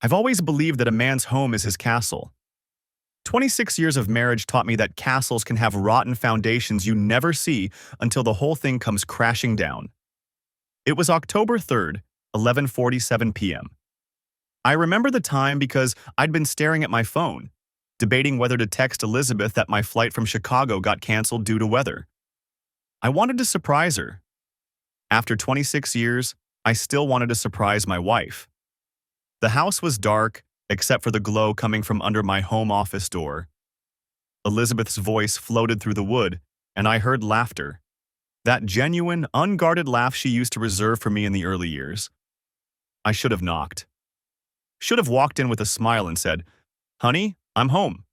I've always believed that a man's home is his castle. 26 years of marriage taught me that castles can have rotten foundations you never see until the whole thing comes crashing down. It was October 3rd, 11:47 p.m. I remember the time because I'd been staring at my phone, debating whether to text Elizabeth that my flight from Chicago got canceled due to weather. I wanted to surprise her. After 26 years, I still wanted to surprise my wife. The house was dark, except for the glow coming from under my home office door. Elizabeth's voice floated through the wood, and I heard laughter. That genuine, unguarded laugh she used to reserve for me in the early years. I should have knocked. Should have walked in with a smile and said, "Honey, I'm home."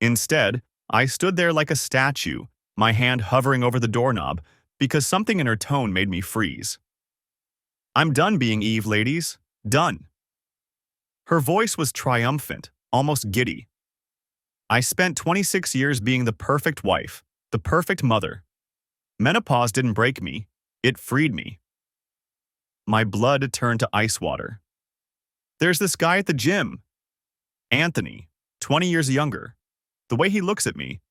Instead, I stood there like a statue, my hand hovering over the doorknob, because something in her tone made me freeze. "I'm done being Eve, ladies. Done." Her voice was triumphant, almost giddy. I spent 26 years being the perfect wife, the perfect mother. Menopause didn't break me, it freed me. My blood turned to ice water. "There's this guy at the gym. Anthony, 20 years younger. The way he looks at me."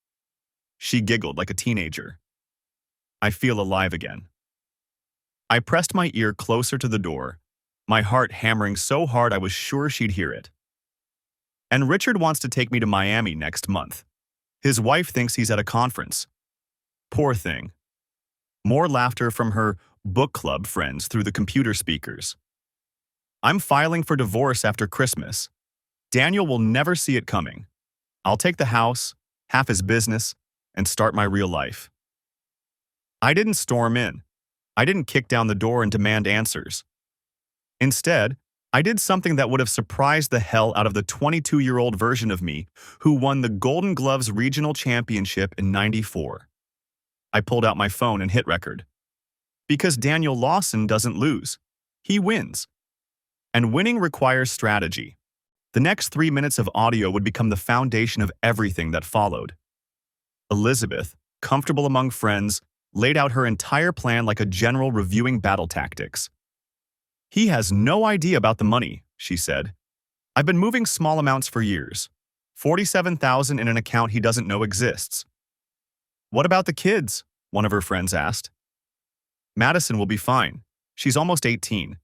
She giggled like a teenager. I feel alive again. I pressed my ear closer to the door, my heart hammering so hard I was sure she'd hear it. "And Richard wants to take me to Miami next month. His wife thinks he's at a conference." Poor thing. More laughter from her book club friends through the computer speakers. "I'm filing for divorce after Christmas. Daniel will never see it coming. I'll take the house, half his business, and start my real life." I didn't storm in. I didn't kick down the door and demand answers. Instead, I did something that would have surprised the hell out of the 22-year-old version of me who won the Golden Gloves Regional Championship in '94. I pulled out my phone and hit record. Because Daniel Lawson doesn't lose. He wins. And winning requires strategy. The next 3 minutes of audio would become the foundation of everything that followed. Elizabeth, comfortable among friends, laid out her entire plan like a general reviewing battle tactics. "He has no idea about the money," she said. "I've been moving small amounts for years. 47,000 in an account he doesn't know exists." "What about the kids?" one of her friends asked. "Madison will be fine. She's almost 18.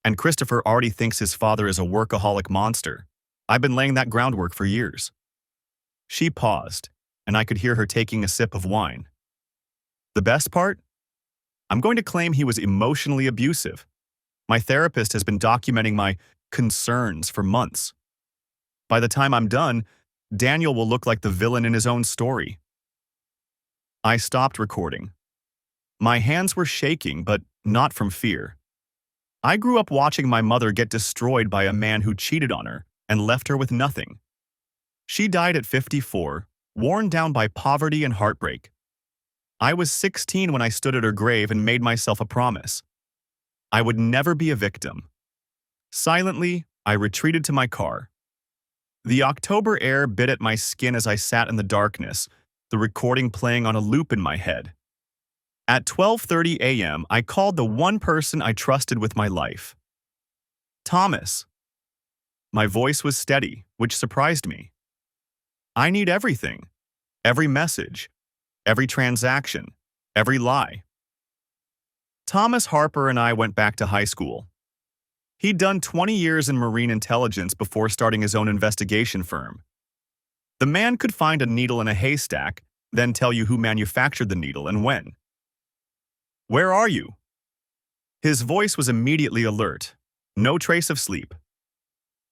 And Christopher already thinks his father is a workaholic monster. I've been laying that groundwork for years." She paused, and I could hear her taking a sip of wine. "The best part? I'm going to claim he was emotionally abusive. My therapist has been documenting my concerns for months. By the time I'm done, Daniel will look like the villain in his own story." I stopped recording. My hands were shaking, but not from fear. I grew up watching my mother get destroyed by a man who cheated on her and left her with nothing. She died at 54, worn down by poverty and heartbreak. I was 16 when I stood at her grave and made myself a promise. I would never be a victim. Silently, I retreated to my car. The October air bit at my skin as I sat in the darkness, the recording playing on a loop in my head. At 12:30 a.m., I called the one person I trusted with my life. "Thomas." My voice was steady, which surprised me. "I need everything. Every message. Every transaction. Every lie." Thomas Harper and I went back to high school. He'd done 20 years in marine intelligence before starting his own investigation firm. The man could find a needle in a haystack, then tell you who manufactured the needle and when. "Where are you?" His voice was immediately alert. No trace of sleep.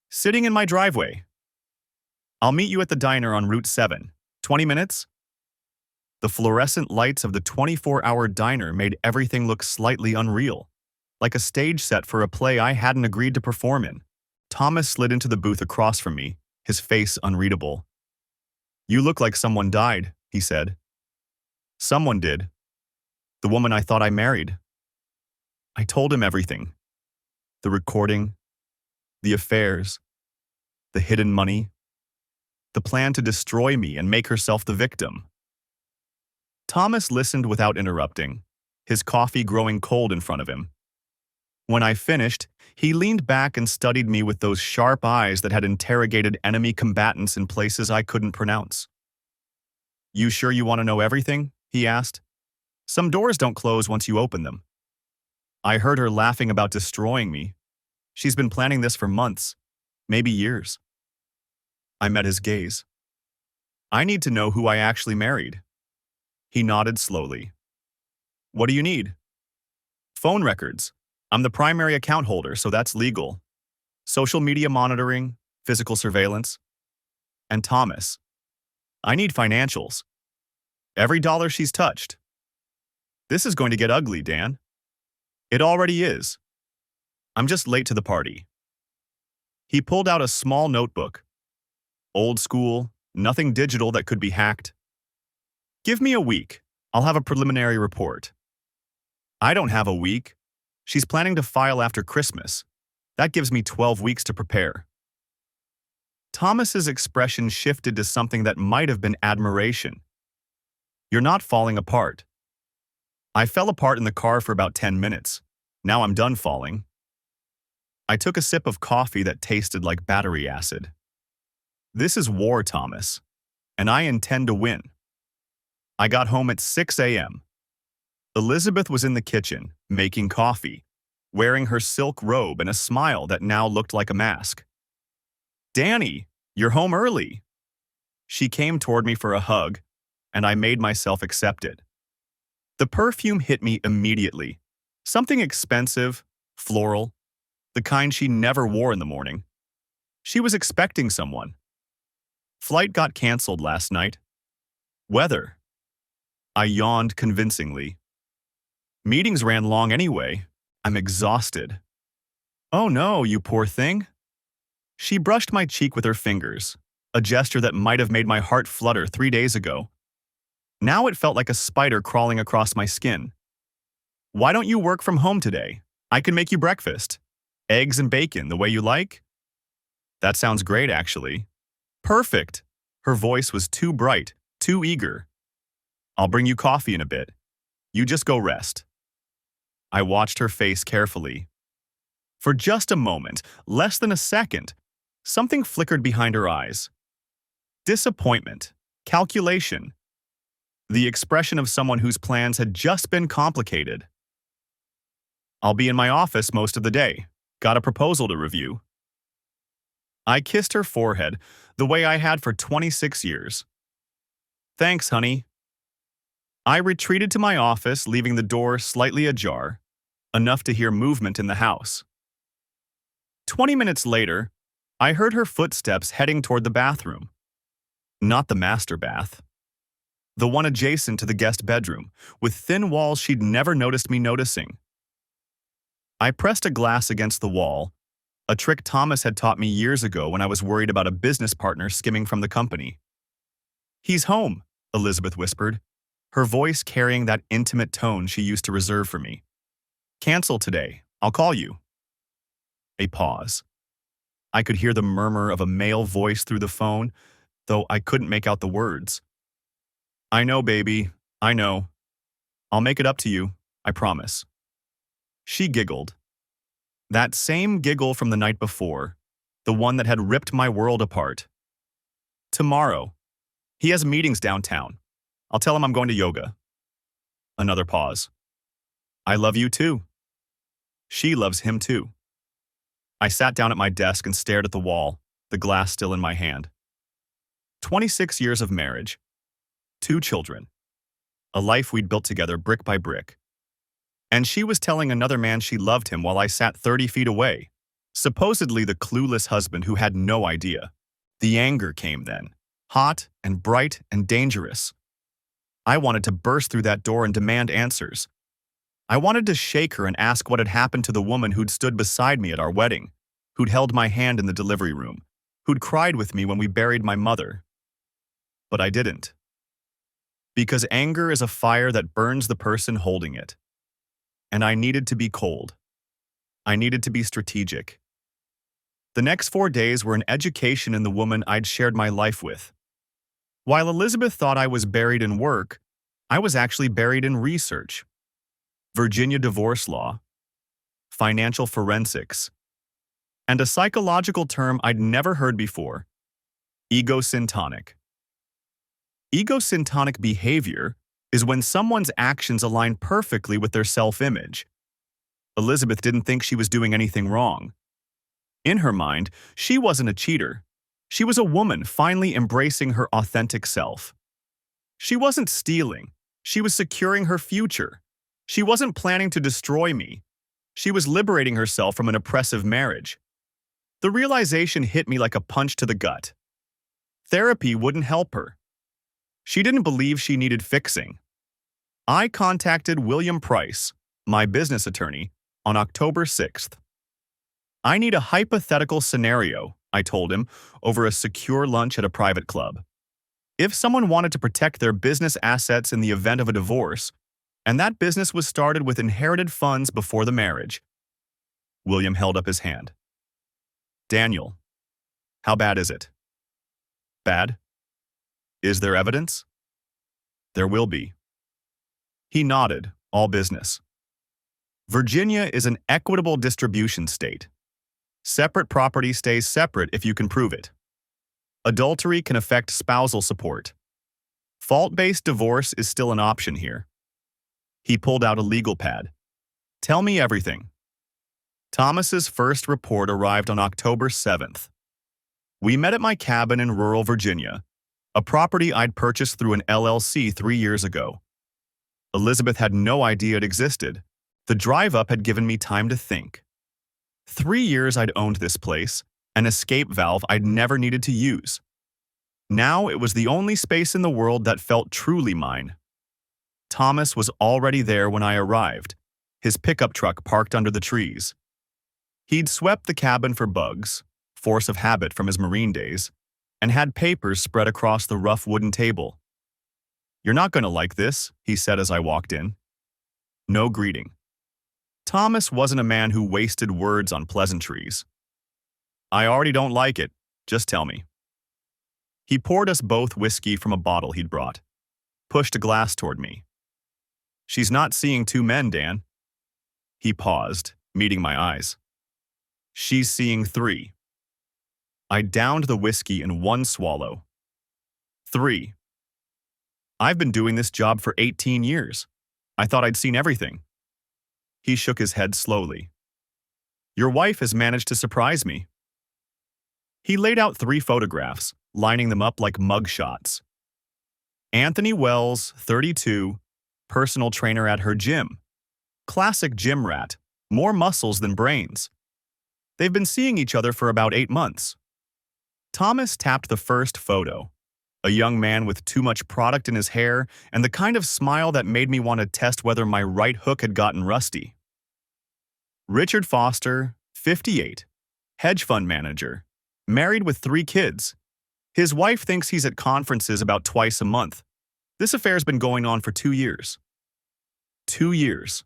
"Sitting in my driveway." "I'll meet you at the diner on Route 7. 20 minutes?" The fluorescent lights of the 24-hour diner made everything look slightly unreal, like a stage set for a play I hadn't agreed to perform in. Thomas slid into the booth across from me, his face unreadable. "You look like someone died," he said. "Someone did. The woman I thought I married." I told him everything. The recording, the affairs, the hidden money, the plan to destroy me and make herself the victim. Thomas listened without interrupting, his coffee growing cold in front of him. When I finished, he leaned back and studied me with those sharp eyes that had interrogated enemy combatants in places I couldn't pronounce. "You sure you want to know everything?" he asked. "Some doors don't close once you open them." I heard her laughing about destroying me. She's been planning this for months, maybe years. I met his gaze. "I need to know who I actually married." He nodded slowly. "What do you need?" "Phone records. I'm the primary account holder, so that's legal. Social media monitoring, physical surveillance. And Thomas. I need financials. Every dollar she's touched." "This is going to get ugly, Dan." "It already is. I'm just late to the party." He pulled out a small notebook. Old school, nothing digital that could be hacked. "Give me a week. I'll have a preliminary report." "I don't have a week. She's planning to file after Christmas. That gives me 12 weeks to prepare." Thomas's expression shifted to something that might have been admiration. "You're not falling apart." "I fell apart in the car for about 10 minutes. Now I'm done falling." I took a sip of coffee that tasted like battery acid. "This is war, Thomas, and I intend to win." I got home at 6 a.m. Elizabeth was in the kitchen, making coffee, wearing her silk robe and a smile that now looked like a mask. "Danny, you're home early." She came toward me for a hug, and I made myself accept it. The perfume hit me immediately. Something expensive, floral, the kind she never wore in the morning. She was expecting someone. "Flight got canceled last night." "Weather." I yawned convincingly. "Meetings ran long anyway. I'm exhausted." "Oh no, you poor thing." She brushed my cheek with her fingers, a gesture that might have made my heart flutter 3 days ago. Now it felt like a spider crawling across my skin. "Why don't you work from home today? I can make you breakfast. Eggs and bacon, the way you like." "That sounds great, actually." "Perfect." Her voice was too bright, too eager. "I'll bring you coffee in a bit. You just go rest." I watched her face carefully. For just a moment, less than a second, something flickered behind her eyes. Disappointment, calculation, the expression of someone whose plans had just been complicated. "I'll be in my office most of the day. Got a proposal to review." I kissed her forehead the way I had for 26 years. "Thanks, honey." I retreated to my office, leaving the door slightly ajar, enough to hear movement in the house. 20 minutes later, I heard her footsteps heading toward the bathroom. Not the master bath. The one adjacent to the guest bedroom, with thin walls she'd never noticed me noticing. I pressed a glass against the wall, a trick Thomas had taught me years ago when I was worried about a business partner skimming from the company. "He's home," Elizabeth whispered, her voice carrying that intimate tone she used to reserve for me. "Cancel today. I'll call you." A pause. I could hear the murmur of a male voice through the phone, though I couldn't make out the words. "I know, baby. I know. I'll make it up to you. I promise." She giggled. That same giggle from the night before, the one that had ripped my world apart. "Tomorrow. He has meetings downtown. I'll tell him I'm going to yoga." Another pause. "I love you too." She loves him too. I sat down at my desk and stared at the wall, the glass still in my hand. 26 years of marriage. 2 children. A life we'd built together brick by brick. And she was telling another man she loved him while I sat 30 feet away, supposedly the clueless husband who had no idea. The anger came then, hot and bright and dangerous. I wanted to burst through that door and demand answers. I wanted to shake her and ask what had happened to the woman who'd stood beside me at our wedding, who'd held my hand in the delivery room, who'd cried with me when we buried my mother. But I didn't. Because anger is a fire that burns the person holding it. And I needed to be cold. I needed to be strategic. The next 4 days were an education in the woman I'd shared my life with. While Elizabeth thought I was buried in work, I was actually buried in research. Virginia divorce law, financial forensics, and a psychological term I'd never heard before, egosyntonic. Egosyntonic behavior is when someone's actions align perfectly with their self-image. Elizabeth didn't think she was doing anything wrong. In her mind, she wasn't a cheater. She was a woman finally embracing her authentic self. She wasn't stealing. She was securing her future. She wasn't planning to destroy me. She was liberating herself from an oppressive marriage. The realization hit me like a punch to the gut. Therapy wouldn't help her. She didn't believe she needed fixing. I contacted William Price, my business attorney, on October 6th. I need a hypothetical scenario, I told him, over a secure lunch at a private club. If someone wanted to protect their business assets in the event of a divorce, and that business was started with inherited funds before the marriage. William held up his hand. Daniel, how bad is it? Bad? Is there evidence? There will be. He nodded, all business. Virginia is an equitable distribution state. Separate property stays separate if you can prove it. Adultery can affect spousal support. Fault-based divorce is still an option here. He pulled out a legal pad. Tell me everything. Thomas's first report arrived on October 7th. We met at my cabin in rural Virginia, a property I'd purchased through an LLC 3 years ago. Elizabeth had no idea it existed. The drive-up had given me time to think. 3 years I'd owned this place, an escape valve I'd never needed to use. Now it was the only space in the world that felt truly mine. Thomas was already there when I arrived, his pickup truck parked under the trees. He'd swept the cabin for bugs, force of habit from his Marine days, and had papers spread across the rough wooden table. You're not going to like this, he said as I walked in. No greeting. Thomas wasn't a man who wasted words on pleasantries. I already don't like it, just tell me. He poured us both whiskey from a bottle he'd brought, pushed a glass toward me. She's not seeing two men, Dan. He paused, meeting my eyes. She's seeing 3. I downed the whiskey in one swallow. 3. I've been doing this job for 18 years. I thought I'd seen everything. He shook his head slowly. Your wife has managed to surprise me. He laid out 3 photographs, lining them up like mug shots. Anthony Wells, 32, personal trainer at her gym. Classic gym rat, more muscles than brains. They've been seeing each other for about 8 months. Thomas tapped the first photo. A young man with too much product in his hair and the kind of smile that made me want to test whether my right hook had gotten rusty. Richard Foster, 58, hedge fund manager, married with 3 kids. His wife thinks he's at conferences about twice a month. This affair's been going on for 2 years. 2 years.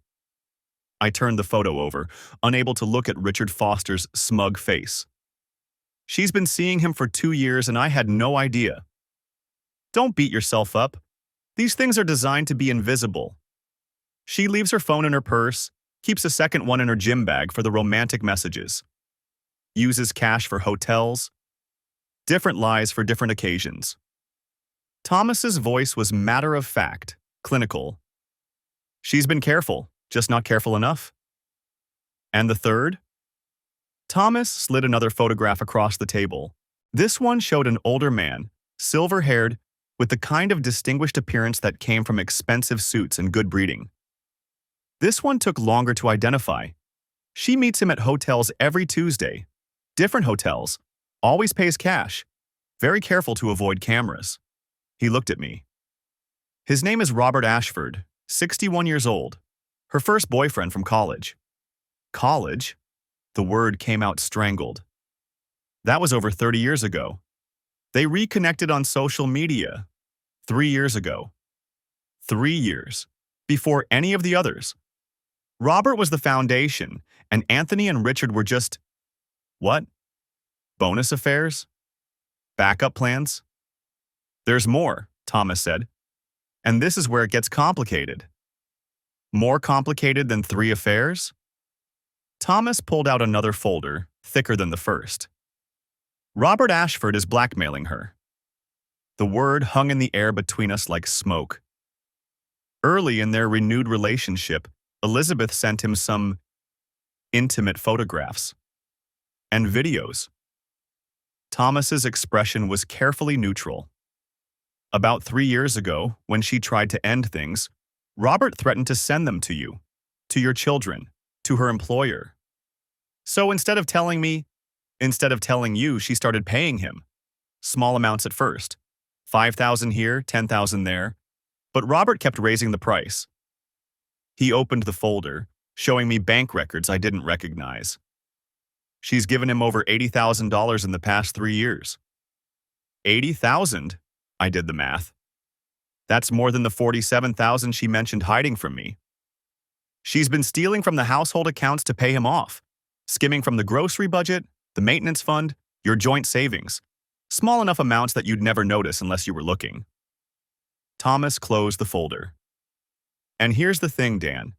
I turned the photo over, unable to look at Richard Foster's smug face. She's been seeing him for 2 years and I had no idea. Don't beat yourself up. These things are designed to be invisible. She leaves her phone in her purse, keeps a second one in her gym bag for the romantic messages. Uses cash for hotels. Different lies for different occasions. Thomas's voice was matter-of-fact, clinical. She's been careful, just not careful enough. And the third? Thomas slid another photograph across the table. This one showed an older man, silver-haired, with the kind of distinguished appearance that came from expensive suits and good breeding. This one took longer to identify. She meets him at hotels every Tuesday. Different hotels. Always pays cash. Very careful to avoid cameras. He looked at me. His name is Robert Ashford, 61 years old. Her first boyfriend from college. College? The word came out strangled. That was over 30 years ago. They reconnected on social media 3 years ago. 3 years. Before any of the others. Robert was the foundation, and Anthony and Richard were just… what? Bonus affairs? Backup plans? There's more, Thomas said. And this is where it gets complicated. More complicated than 3 affairs? Thomas pulled out another folder, thicker than the first. Robert Ashford is blackmailing her. The word hung in the air between us like smoke. Early in their renewed relationship, Elizabeth sent him some intimate photographs and videos. Thomas's expression was carefully neutral. About 3 years ago, when she tried to end things, Robert threatened to send them to you, to your children, to her employer. So instead of telling you, she started paying him. Small amounts at first. 5,000 here, 10,000 there. But Robert kept raising the price. He opened the folder, showing me bank records I didn't recognize. She's given him over $80,000 in the past 3 years. 80,000? I did the math. That's more than the 47,000 she mentioned hiding from me. She's been stealing from the household accounts to pay him off, skimming from the grocery budget, the maintenance fund, your joint savings. Small enough amounts that you'd never notice unless you were looking. Thomas closed the folder. And here's the thing, Dan.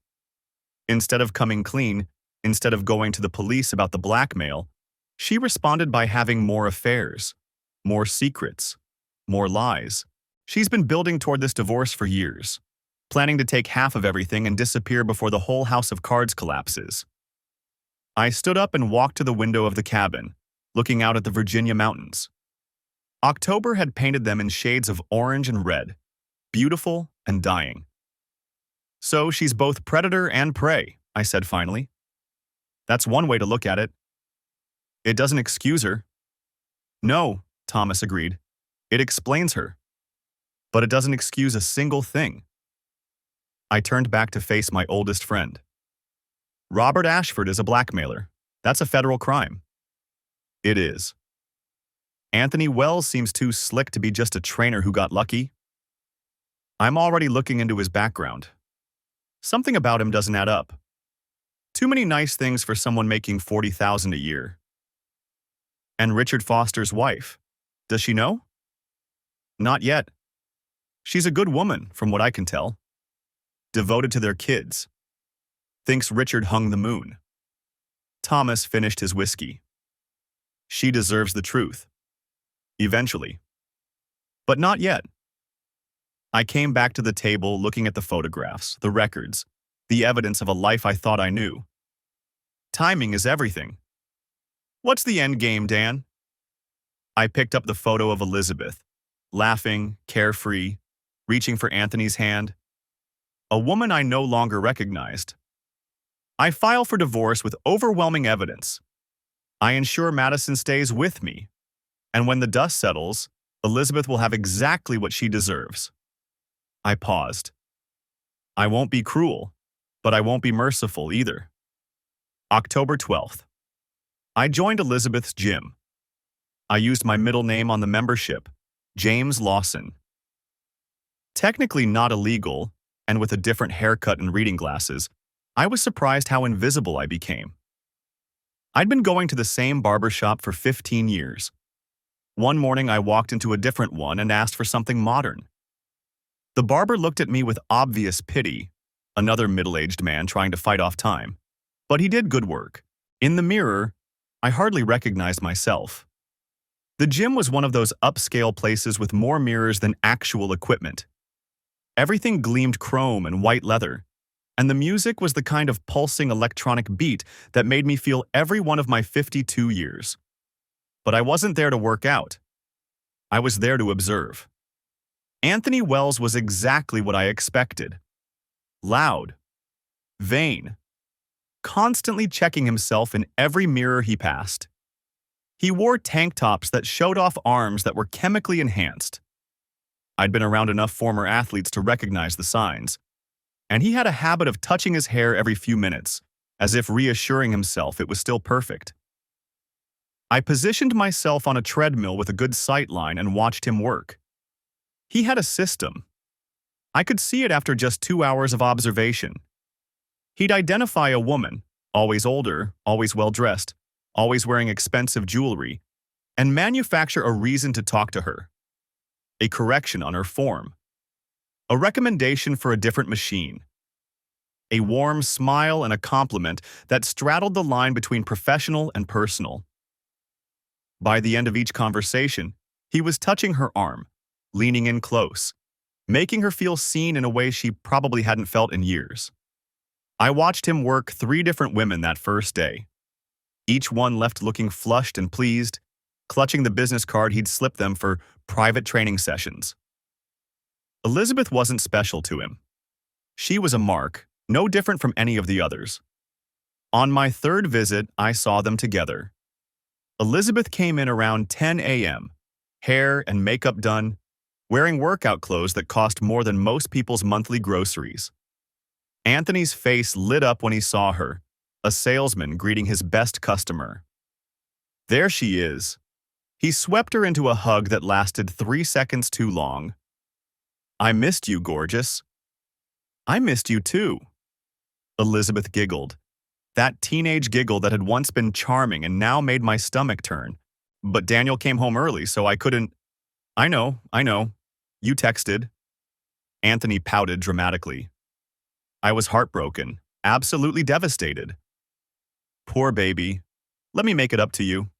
Instead of coming clean, instead of going to the police about the blackmail, she responded by having more affairs, more secrets, more lies. She's been building toward this divorce for years, planning to take half of everything and disappear before the whole house of cards collapses. I stood up and walked to the window of the cabin, looking out at the Virginia mountains. October had painted them in shades of orange and red, beautiful and dying. So she's both predator and prey, I said finally. That's one way to look at it. It doesn't excuse her. No, Thomas agreed. It explains her. But it doesn't excuse a single thing. I turned back to face my oldest friend. Robert Ashford is a blackmailer. That's a federal crime. It is. Anthony Wells seems too slick to be just a trainer who got lucky. I'm already looking into his background. Something about him doesn't add up. Too many nice things for someone making $40,000 a year. And Richard Foster's wife. Does she know? Not yet. She's a good woman, from what I can tell. Devoted to their kids. Thinks Richard hung the moon. Thomas finished his whiskey. She deserves the truth. Eventually. But not yet. I came back to the table looking at the photographs, the records, the evidence of a life I thought I knew. Timing is everything. What's the end game, Dan? I picked up the photo of Elizabeth, laughing, carefree, reaching for Anthony's hand. A woman I no longer recognized. I file for divorce with overwhelming evidence. I ensure Madison stays with me. And when the dust settles, Elizabeth will have exactly what she deserves. I paused. I won't be cruel, but I won't be merciful either. October 12th. I joined Elizabeth's gym. I used my middle name on the membership, James Lawson. Technically not illegal, and with a different haircut and reading glasses, I was surprised how invisible I became. I'd been going to the same barbershop for 15 years. One morning I walked into a different one and asked for something modern. The barber looked at me with obvious pity, another middle-aged man trying to fight off time. But he did good work. In the mirror, I hardly recognized myself. The gym was one of those upscale places with more mirrors than actual equipment. Everything gleamed chrome and white leather, and the music was the kind of pulsing electronic beat that made me feel every one of my 52 years. But I wasn't there to work out. I was there to observe. Anthony Wells was exactly what I expected. Loud, vain, constantly checking himself in every mirror he passed. He wore tank tops that showed off arms that were chemically enhanced. I'd been around enough former athletes to recognize the signs. And he had a habit of touching his hair every few minutes, as if reassuring himself it was still perfect. I positioned myself on a treadmill with a good sight line and watched him work. He had a system. I could see it after just 2 hours of observation. He'd identify a woman, always older, always well-dressed, always wearing expensive jewelry, and manufacture a reason to talk to her. A correction on her form. A recommendation for a different machine. a warm smile and a compliment that straddled the line between professional and personal. By the end of each conversation, he was touching her arm, leaning in close, making her feel seen in a way she probably hadn't felt in years. I watched him work 3 different women that first day. Each one left looking flushed and pleased, clutching the business card he'd slipped them for private training sessions. Elizabeth wasn't special to him. She was a mark, no different from any of the others. On my 3rd visit, I saw them together. Elizabeth came in around 10 a.m., hair and makeup done, wearing workout clothes that cost more than most people's monthly groceries. Anthony's face lit up when he saw her, a salesman greeting his best customer. There she is. He swept her into a hug that lasted 3 seconds too long. "I missed you, gorgeous." "I missed you too." Elizabeth giggled. That teenage giggle that had once been charming and now made my stomach turn. "But Daniel came home early, so I couldn't—" I know. You texted." Anthony pouted dramatically. I was heartbroken, absolutely devastated. "Poor baby. Let me make it up to you."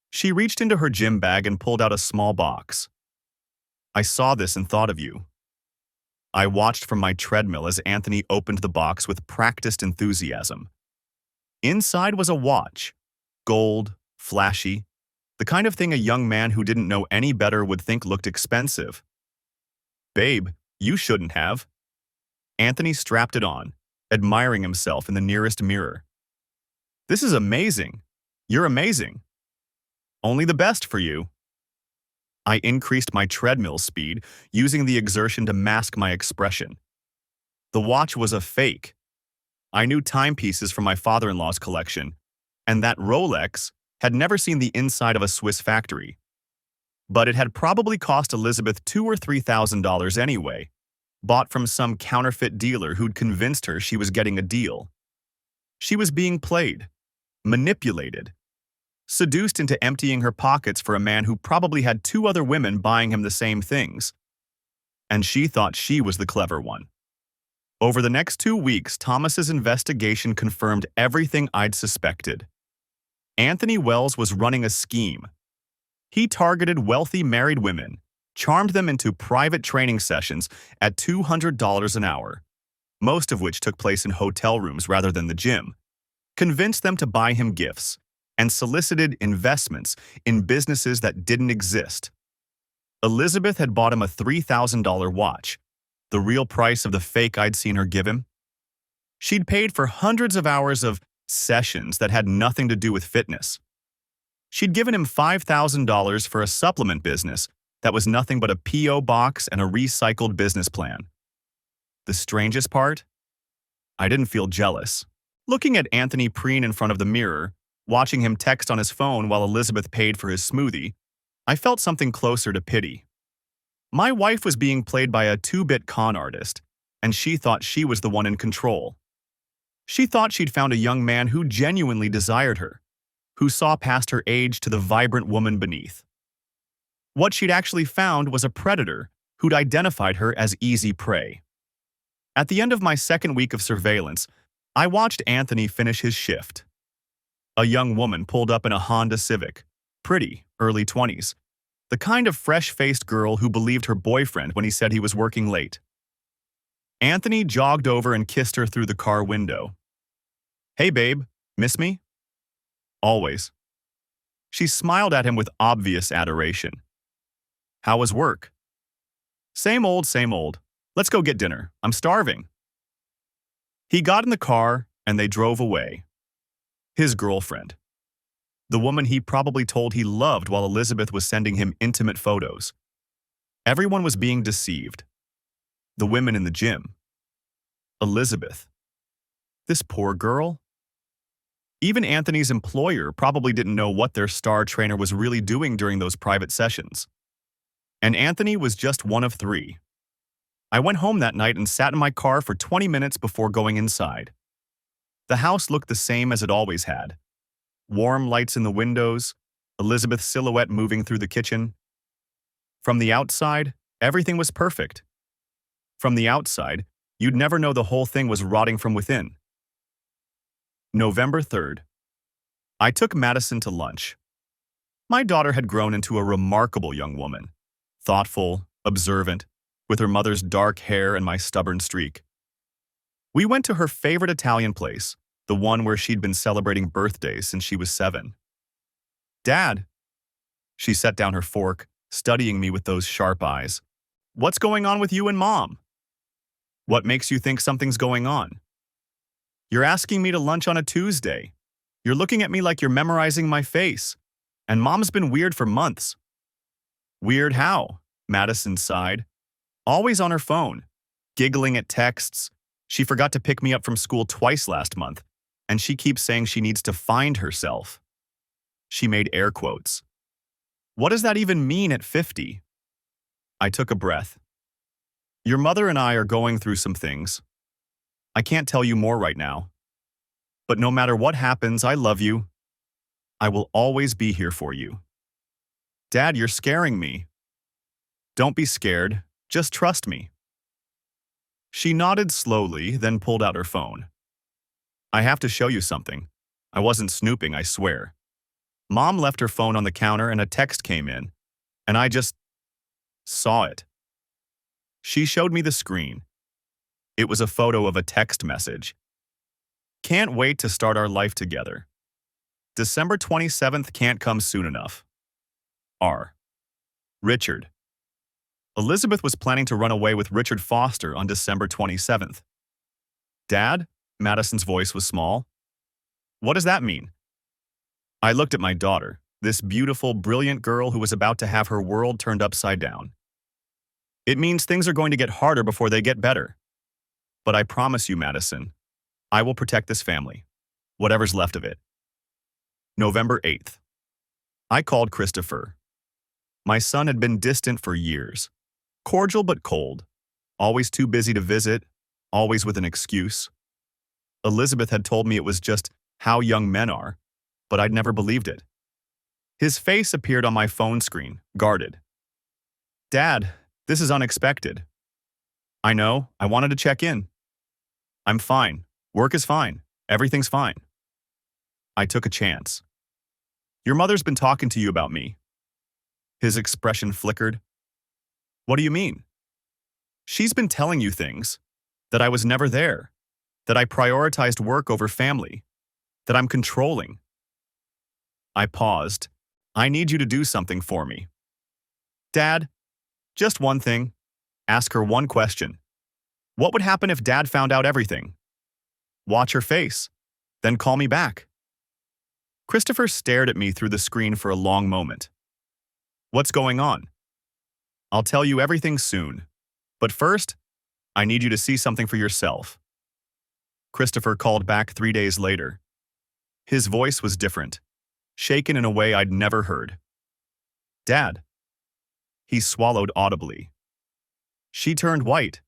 She reached into her gym bag and pulled out a small box. "I saw this and thought of you." I watched from my treadmill as Anthony opened the box with practiced enthusiasm. Inside was a watch, gold, flashy, the kind of thing a young man who didn't know any better would think looked expensive. "Babe, you shouldn't have." Anthony strapped it on, admiring himself in the nearest mirror. "This is amazing. You're amazing. Only the best for you." I increased my treadmill speed, using the exertion to mask my expression. The watch was a fake. I knew timepieces from my father-in-law's collection, and that Rolex had never seen the inside of a Swiss factory. But it had probably cost Elizabeth $2,000 or $3,000 anyway, bought from some counterfeit dealer who'd convinced her she was getting a deal. She was being played, manipulated, seduced into emptying her pockets for a man who probably had 2 other women buying him the same things. And she thought she was the clever one. Over the next 2 weeks, Thomas's investigation confirmed everything I'd suspected. Anthony Wells was running a scheme. He targeted wealthy married women, charmed them into private training sessions at $200 an hour, most of which took place in hotel rooms rather than the gym, convinced them to buy him gifts, and solicited investments in businesses that didn't exist. Elizabeth had bought him a $3,000 watch, the real price of the fake I'd seen her give him. She'd paid for hundreds of hours of sessions that had nothing to do with fitness. She'd given him $5,000 for a supplement business that was nothing but a P.O. box and a recycled business plan. The strangest part? I didn't feel jealous. Looking at Anthony preen in front of the mirror, watching him text on his phone while Elizabeth paid for his smoothie, I felt something closer to pity. My wife was being played by a 2-bit con artist, and she thought she was the one in control. She thought she'd found a young man who genuinely desired her, who saw past her age to the vibrant woman beneath. What she'd actually found was a predator who'd identified her as easy prey. At the end of my 2nd week of surveillance, I watched Anthony finish his shift. A young woman pulled up in a Honda Civic, pretty, early 20s, the kind of fresh-faced girl who believed her boyfriend when he said he was working late. Anthony jogged over and kissed her through the car window. "Hey babe, miss me?" "Always." She smiled at him with obvious adoration. "How was work?" Same old, same old. Let's go get dinner. I'm starving." He got in the car and they drove away. His girlfriend. The woman he probably told he loved while Elizabeth was sending him intimate photos. Everyone was being deceived. The women in the gym. Elizabeth. This poor girl. Even Anthony's employer probably didn't know what their star trainer was really doing during those private sessions. And Anthony was just one of 3. I went home that night and sat in my car for 20 minutes before going inside. The house looked the same as it always had. Warm lights in the windows, Elizabeth's silhouette moving through the kitchen. From the outside, everything was perfect. From the outside, You'd never know the whole thing was rotting from within. November 3rd. I took Madison to lunch. My daughter had grown into a remarkable young woman, thoughtful, observant, with her mother's dark hair and my stubborn streak. We went to her favorite Italian place, the one where she'd been celebrating birthdays since she was 7. Dad, she set down her fork, studying me with those sharp eyes. What's going on with you and Mom? What makes you think something's going on? You're asking me to lunch on a Tuesday. You're looking at me like you're memorizing my face. And Mom's been weird for months. Weird how? Madison sighed. Always on her phone, giggling at texts. She forgot to pick me up from school twice last month, and she keeps saying she needs to find herself. She made air quotes. What does that even mean at 50? I took a breath. Your mother and I are going through some things. I can't tell you more right now. But no matter what happens, I love you. I will always be here for you. Dad, you're scaring me. Don't be scared. Just trust me. She nodded slowly, then pulled out her phone. I have to show you something. I wasn't snooping, I swear. Mom left her phone on the counter and a text came in, and I just saw it. She showed me the screen. It was a photo of a text message. Can't wait to start our life together. December 27th can't come soon enough. R. Richard. Elizabeth was planning to run away with Richard Foster on December 27th. Dad? Madison's voice was small. What does that mean? I looked at my daughter, this beautiful, brilliant girl who was about to have her world turned upside down. It means things are going to get harder before they get better. But I promise you, Madison, I will protect this family, whatever's left of it. November 8th. I called Christopher. My son had been distant for years. Cordial but cold. Always too busy to visit, always with an excuse. Elizabeth had told me it was just how young men are, but I'd never believed it. His face appeared on my phone screen, guarded. Dad, this is unexpected. I know, I wanted to check in. I'm fine. Work is fine. Everything's fine. I took a chance. Your mother's been talking to you about me. His expression flickered. What do you mean? She's been telling you things. That I was never there. That I prioritized work over family. That I'm controlling. I paused. I need you to do something for me. Dad, just one thing. Ask her one question. What would happen if Dad found out everything? Watch her face. Then call me back. Christopher stared at me through the screen for a long moment. What's going on? I'll tell you everything soon. But first, I need you to see something for yourself. Christopher called back 3 days later. His voice was different, shaken in a way I'd never heard. Dad. He swallowed audibly. She turned white,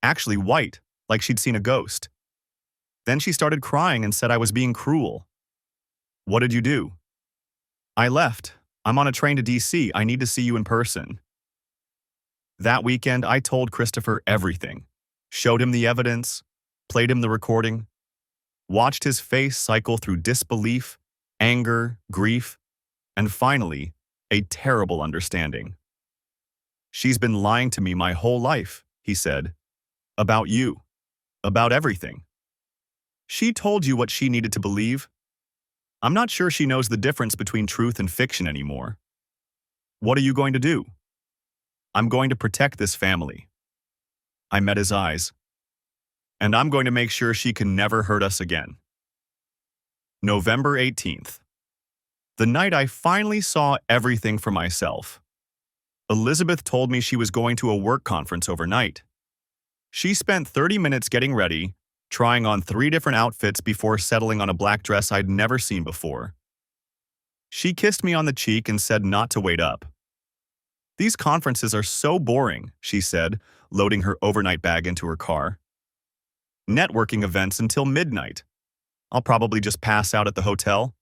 actually white, like she'd seen a ghost. Then she started crying and said I was being cruel. What did you do? I left. I'm on a train to DC. I need to see you in person. That weekend, I told Christopher everything. Showed him the evidence, played him the recording, watched his face cycle through disbelief, anger, grief, and finally, a terrible understanding. She's been lying to me my whole life, he said. About you. About everything. She told you what she needed to believe. I'm not sure she knows the difference between truth and fiction anymore. What are you going to do? I'm going to protect this family. I met his eyes. And I'm going to make sure she can never hurt us again. November 18th. The night I finally saw everything for myself. Elizabeth told me she was going to a work conference overnight. She spent 30 minutes getting ready, trying on 3 different outfits before settling on a black dress I'd never seen before. She kissed me on the cheek and said not to wait up. These conferences are so boring, she said, loading her overnight bag into her car. Networking events until midnight. I'll probably just pass out at the hotel.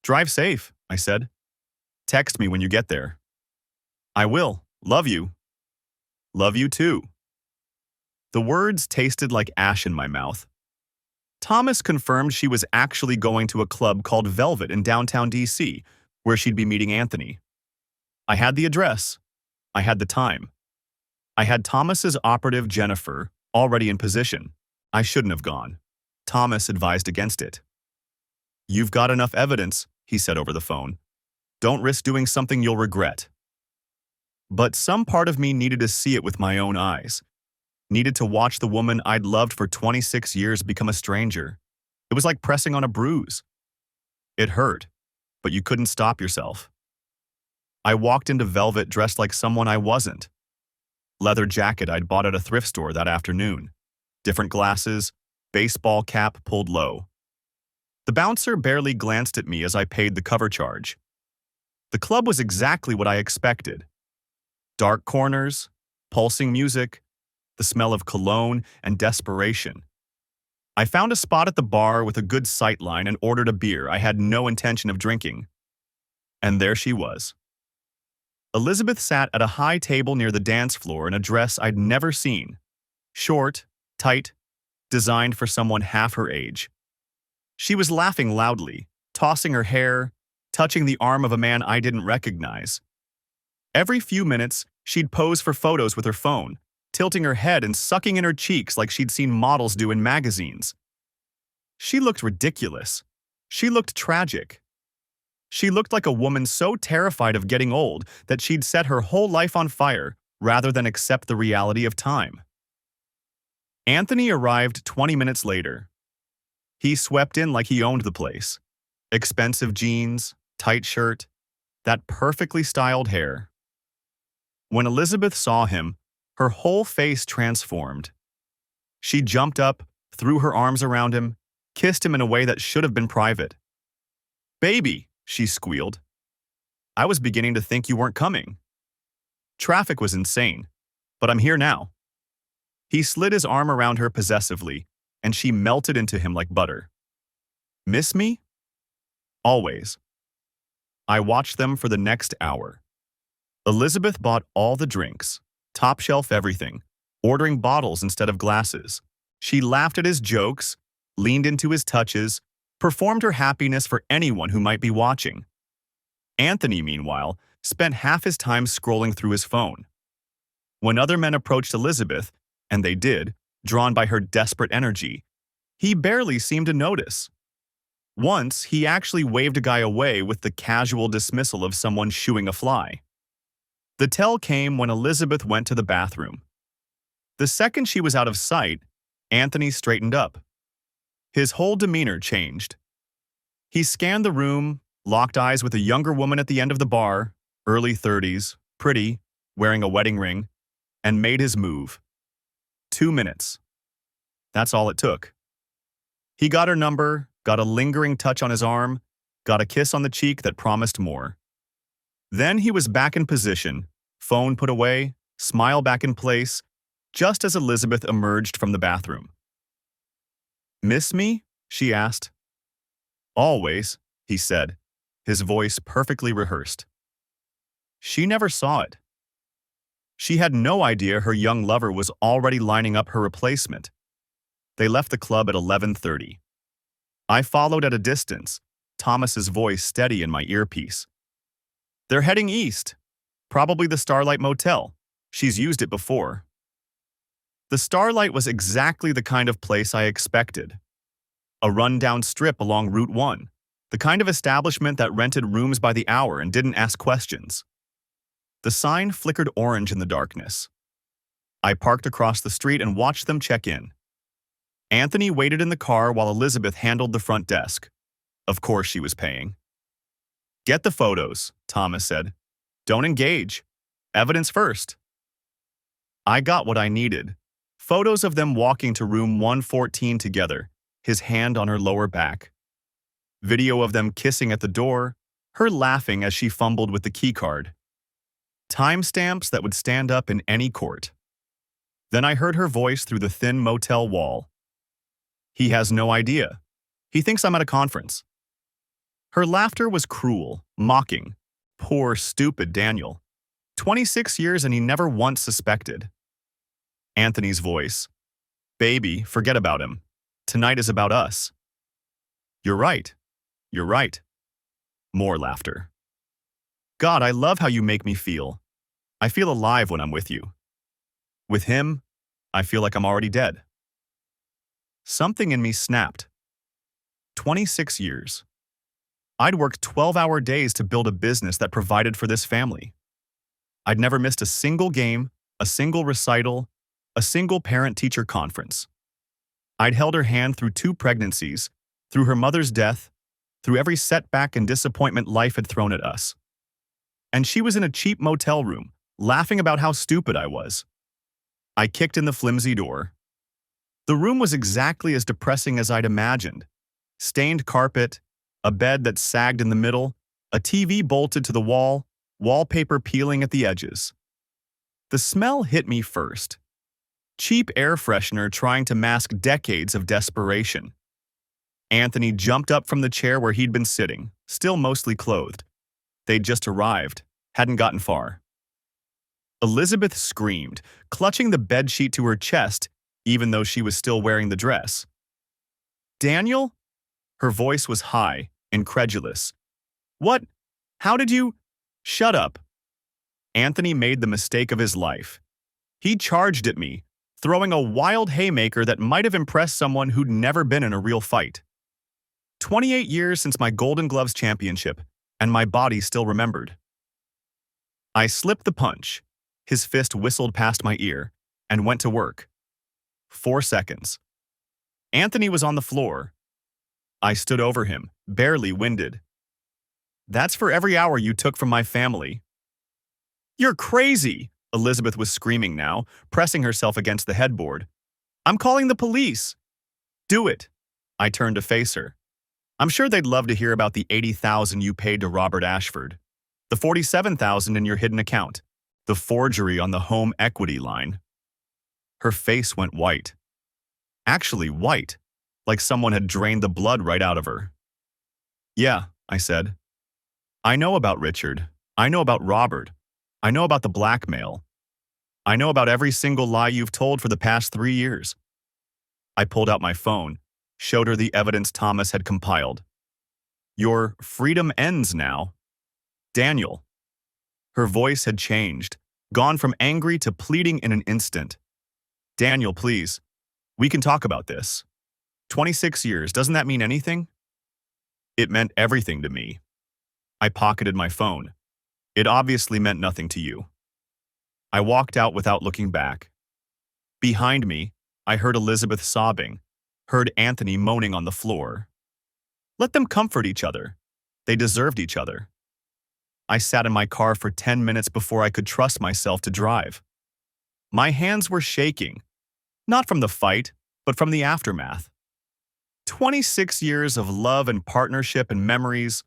Drive safe, I said. Text me when you get there. I will. Love you. Love you too. The words tasted like ash in my mouth. Thomas confirmed she was actually going to a club called Velvet in downtown DC, where she'd be meeting Anthony. I had the address. I had the time. I had Thomas's operative Jennifer already in position. I shouldn't have gone. Thomas advised against it. "You've got enough evidence," he said over the phone. "Don't risk doing something you'll regret." But some part of me needed to see it with my own eyes. Needed to watch the woman I'd loved for 26 years become a stranger. It was like pressing on a bruise. It hurt, but you couldn't stop yourself. I walked into Velvet dressed like someone I wasn't. Leather jacket I'd bought at a thrift store that afternoon. Different glasses, baseball cap pulled low. The bouncer barely glanced at me as I paid the cover charge. The club was exactly what I expected. Dark corners, pulsing music, the smell of cologne and desperation. I found a spot at the bar with a good sight line and ordered a beer I had no intention of drinking. And there she was. Elizabeth sat at a high table near the dance floor in a dress I'd never seen. Short, tight, designed for someone half her age. She was laughing loudly, tossing her hair, touching the arm of a man I didn't recognize. Every few minutes, she'd pose for photos with her phone, tilting her head and sucking in her cheeks like she'd seen models do in magazines. She looked ridiculous. She looked tragic. She looked like a woman so terrified of getting old that she'd set her whole life on fire rather than accept the reality of time. Anthony arrived 20 minutes later. He swept in like he owned the place. Expensive jeans, tight shirt, that perfectly styled hair. When Elizabeth saw him, her whole face transformed. She jumped up, threw her arms around him, kissed him in a way that should have been private. "Baby," she squealed. "I was beginning to think you weren't coming. Traffic was insane, but I'm here now." He slid his arm around her possessively, and she melted into him like butter. "Miss me?" "Always." I watched them for the next hour. Elizabeth bought all the drinks, top shelf everything, ordering bottles instead of glasses. She laughed at his jokes, leaned into his touches, performed her happiness for anyone who might be watching. Anthony, meanwhile, spent half his time scrolling through his phone. When other men approached Elizabeth, and they did, drawn by her desperate energy, he barely seemed to notice. Once, he actually waved a guy away with the casual dismissal of someone shooing a fly. The tell came when Elizabeth went to the bathroom. The second she was out of sight, Anthony straightened up. His whole demeanor changed. He scanned the room, locked eyes with a younger woman at the end of the bar, early 30s, pretty, wearing a wedding ring, and made his move. 2 minutes. That's all it took. He got her number, got a lingering touch on his arm, got a kiss on the cheek that promised more. Then he was back in position, phone put away, smile back in place, just as Elizabeth emerged from the bathroom. "Miss me?" she asked. "Always," he said, his voice perfectly rehearsed. She never saw it. She had no idea her young lover was already lining up her replacement. They left the club at 11:30. I followed at a distance, Thomas's voice steady in my earpiece. "They're heading east. Probably the Starlight Motel. She's used it before." The Starlight was exactly the kind of place I expected. A run-down strip along Route 1, the kind of establishment that rented rooms by the hour and didn't ask questions. The sign flickered orange in the darkness. I parked across the street and watched them check in. Anthony waited in the car while Elizabeth handled the front desk. Of course she was paying. "Get the photos," Thomas said. "Don't engage. Evidence first." I got what I needed. Photos of them walking to room 114 together, his hand on her lower back. Video of them kissing at the door, her laughing as she fumbled with the keycard. Timestamps that would stand up in any court. Then I heard her voice through the thin motel wall. "He has no idea. He thinks I'm at a conference." Her laughter was cruel, mocking. Poor, stupid Daniel. 26 years and he never once suspected. Anthony's voice. Baby, forget about him. Tonight is about us. You're right. You're right. More laughter. God, I love how you make me feel. I feel alive when I'm with you. With him, I feel like I'm already dead. Something in me snapped. 26 years. I'd worked 12-hour days to build a business that provided for this family. I'd never missed a single game, a single recital, a single parent-teacher conference. I'd held her hand through 2 pregnancies, through her mother's death, through every setback and disappointment life had thrown at us. And she was in a cheap motel room, laughing about how stupid I was. I kicked in the flimsy door. The room was exactly as depressing as I'd imagined. Stained carpet, a bed that sagged in the middle, a TV bolted to the wall, wallpaper peeling at the edges. The smell hit me first. Cheap air freshener trying to mask decades of desperation. Anthony jumped up from the chair where he'd been sitting, still mostly clothed. They'd just arrived, hadn't gotten far. Elizabeth screamed, clutching the bedsheet to her chest, even though she was still wearing the dress. Daniel? Her voice was high, incredulous. What? How did you? Shut up. Anthony made the mistake of his life. He charged at me, throwing a wild haymaker that might have impressed someone who'd never been in a real fight. 28 years since my Golden Gloves championship, and my body still remembered. I slipped the punch. His fist whistled past my ear, and went to work. 4 seconds. Anthony was on the floor. I stood over him, barely winded. That's for every hour you took from my family. You're crazy, Elizabeth was screaming now, pressing herself against the headboard. I'm calling the police. Do it. I turned to face her. I'm sure they'd love to hear about the $80,000 you paid to Robert Ashford, the $47,000 in your hidden account, the forgery on the home equity line. Her face went white. Actually white, like someone had drained the blood right out of her. Yeah, I said. I know about Richard. I know about Robert. I know about the blackmail. I know about every single lie you've told for the past 3 years. I pulled out my phone, showed her the evidence Thomas had compiled. Your freedom ends now. Daniel. Her voice had changed, gone from angry to pleading in an instant. Daniel, please. We can talk about this. 26 years, doesn't that mean anything? It meant everything to me. I pocketed my phone. It obviously meant nothing to you. I walked out without looking back. Behind me, I heard Elizabeth sobbing, heard Anthony moaning on the floor. Let them comfort each other. They deserved each other. I sat in my car for 10 minutes before I could trust myself to drive. My hands were shaking, not from the fight, but from the aftermath. 26 years of love and partnership and memories,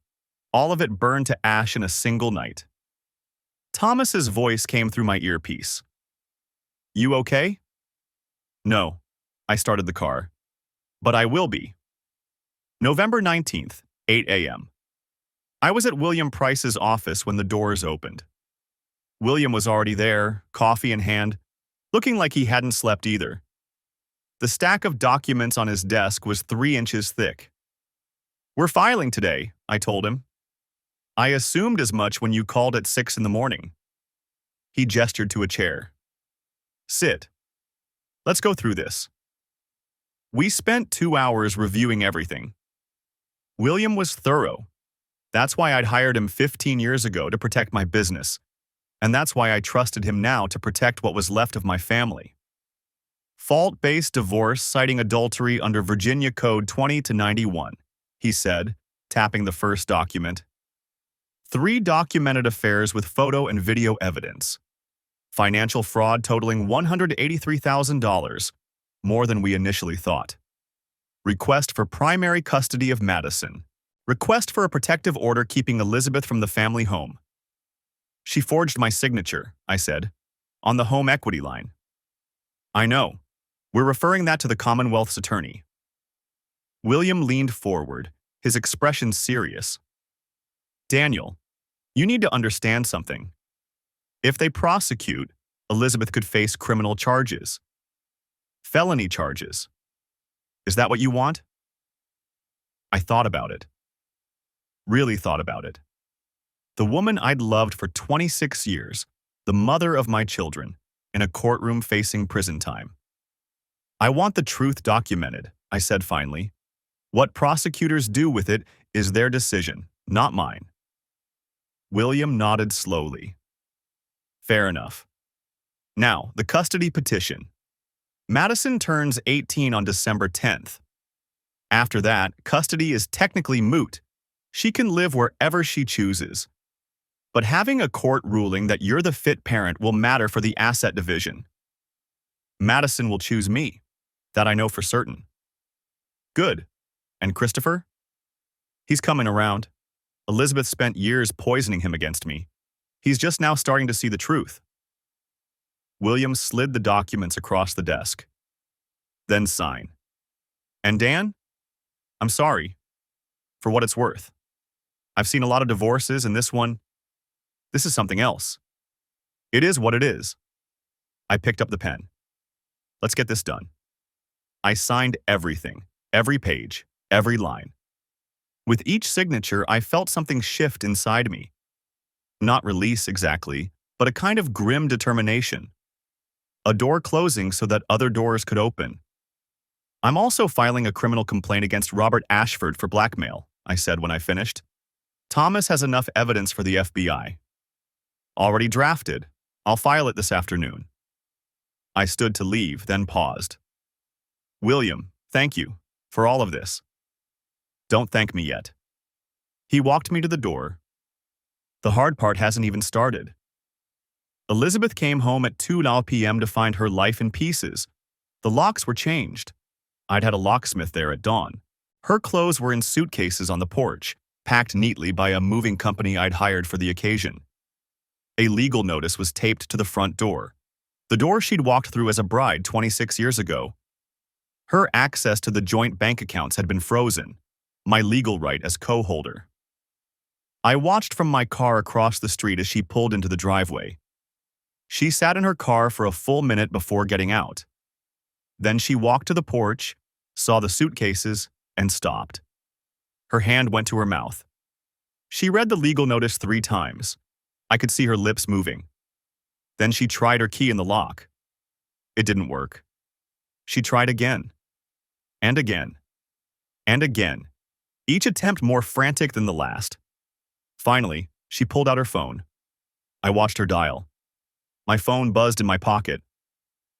all of it burned to ash in a single night. Thomas's voice came through my earpiece. You okay? No. I started the car. But I will be. November 19th, 8 a.m. I was at William Price's office when the doors opened. William was already there, coffee in hand, looking like he hadn't slept either. The stack of documents on his desk was 3 inches thick. We're filing today, I told him. I assumed as much when you called at 6 in the morning. He gestured to a chair. Sit. Let's go through this. We spent 2 hours reviewing everything. William was thorough. That's why I'd hired him 15 years ago to protect my business, and that's why I trusted him now to protect what was left of my family. Fault-based divorce citing adultery under Virginia Code 20-91, he said, tapping the first document. 3 documented affairs with photo and video evidence. Financial fraud totaling $183,000, more than we initially thought. Request for primary custody of Madison. Request for a protective order keeping Elizabeth from the family home. She forged my signature, I said, on the home equity line. I know. We're referring that to the Commonwealth's attorney. William leaned forward, his expression serious. Daniel, you need to understand something. If they prosecute, Elizabeth could face criminal charges. Felony charges. Is that what you want? I thought about it. Really thought about it. The woman I'd loved for 26 years, the mother of my children, in a courtroom facing prison time. I want the truth documented, I said finally. What prosecutors do with it is their decision, not mine. William nodded slowly. Fair enough. Now, the custody petition. Madison turns 18 on December 10th. After that, custody is technically moot. She can live wherever she chooses. But having a court ruling that you're the fit parent will matter for the asset division. Madison will choose me. That I know for certain. Good. And Christopher? He's coming around. Elizabeth spent years poisoning him against me. He's just now starting to see the truth. William slid the documents across the desk. Then sign. And Dan? I'm sorry. For what it's worth. I've seen a lot of divorces, and this is something else. It is what it is. I picked up the pen. Let's get this done. I signed everything, every page, every line. With each signature, I felt something shift inside me. Not release exactly, but a kind of grim determination. A door closing so that other doors could open. I'm also filing a criminal complaint against Robert Ashford for blackmail, I said when I finished. Thomas has enough evidence for the FBI. Already drafted. I'll file it this afternoon. I stood to leave, then paused. William, thank you for all of this. Don't thank me yet. He walked me to the door. The hard part hasn't even started. Elizabeth came home at 2 p.m. to find her life in pieces. The locks were changed. I'd had a locksmith there at dawn. Her clothes were in suitcases on the porch, packed neatly by a moving company I'd hired for the occasion. A legal notice was taped to the front door, the door she'd walked through as a bride 26 years ago. Her access to the joint bank accounts had been frozen, my legal right as co-holder. I watched from my car across the street as she pulled into the driveway. She sat in her car for a full minute before getting out. Then she walked to the porch, saw the suitcases, and stopped. Her hand went to her mouth. She read the legal notice 3 times. I could see her lips moving. Then she tried her key in the lock. It didn't work. She tried again. And again. And again. Each attempt more frantic than the last. Finally, she pulled out her phone. I watched her dial. My phone buzzed in my pocket.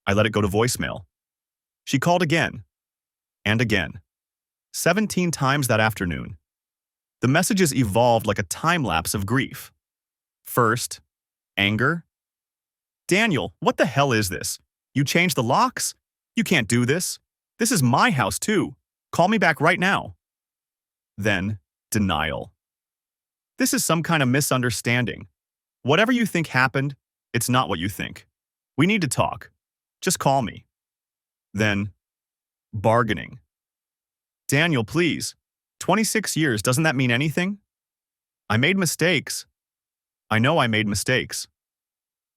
I let it go to voicemail. She called again. And again. 17 times that afternoon. The messages evolved like a time-lapse of grief. First, anger. Daniel, what the hell is this? You changed the locks? You can't do this. This is my house too. Call me back right now. Then, denial. This is some kind of misunderstanding. Whatever you think happened, it's not what you think. We need to talk. Just call me. Then, bargaining. Daniel, please. 26 years, doesn't that mean anything? I made mistakes. I know I made mistakes.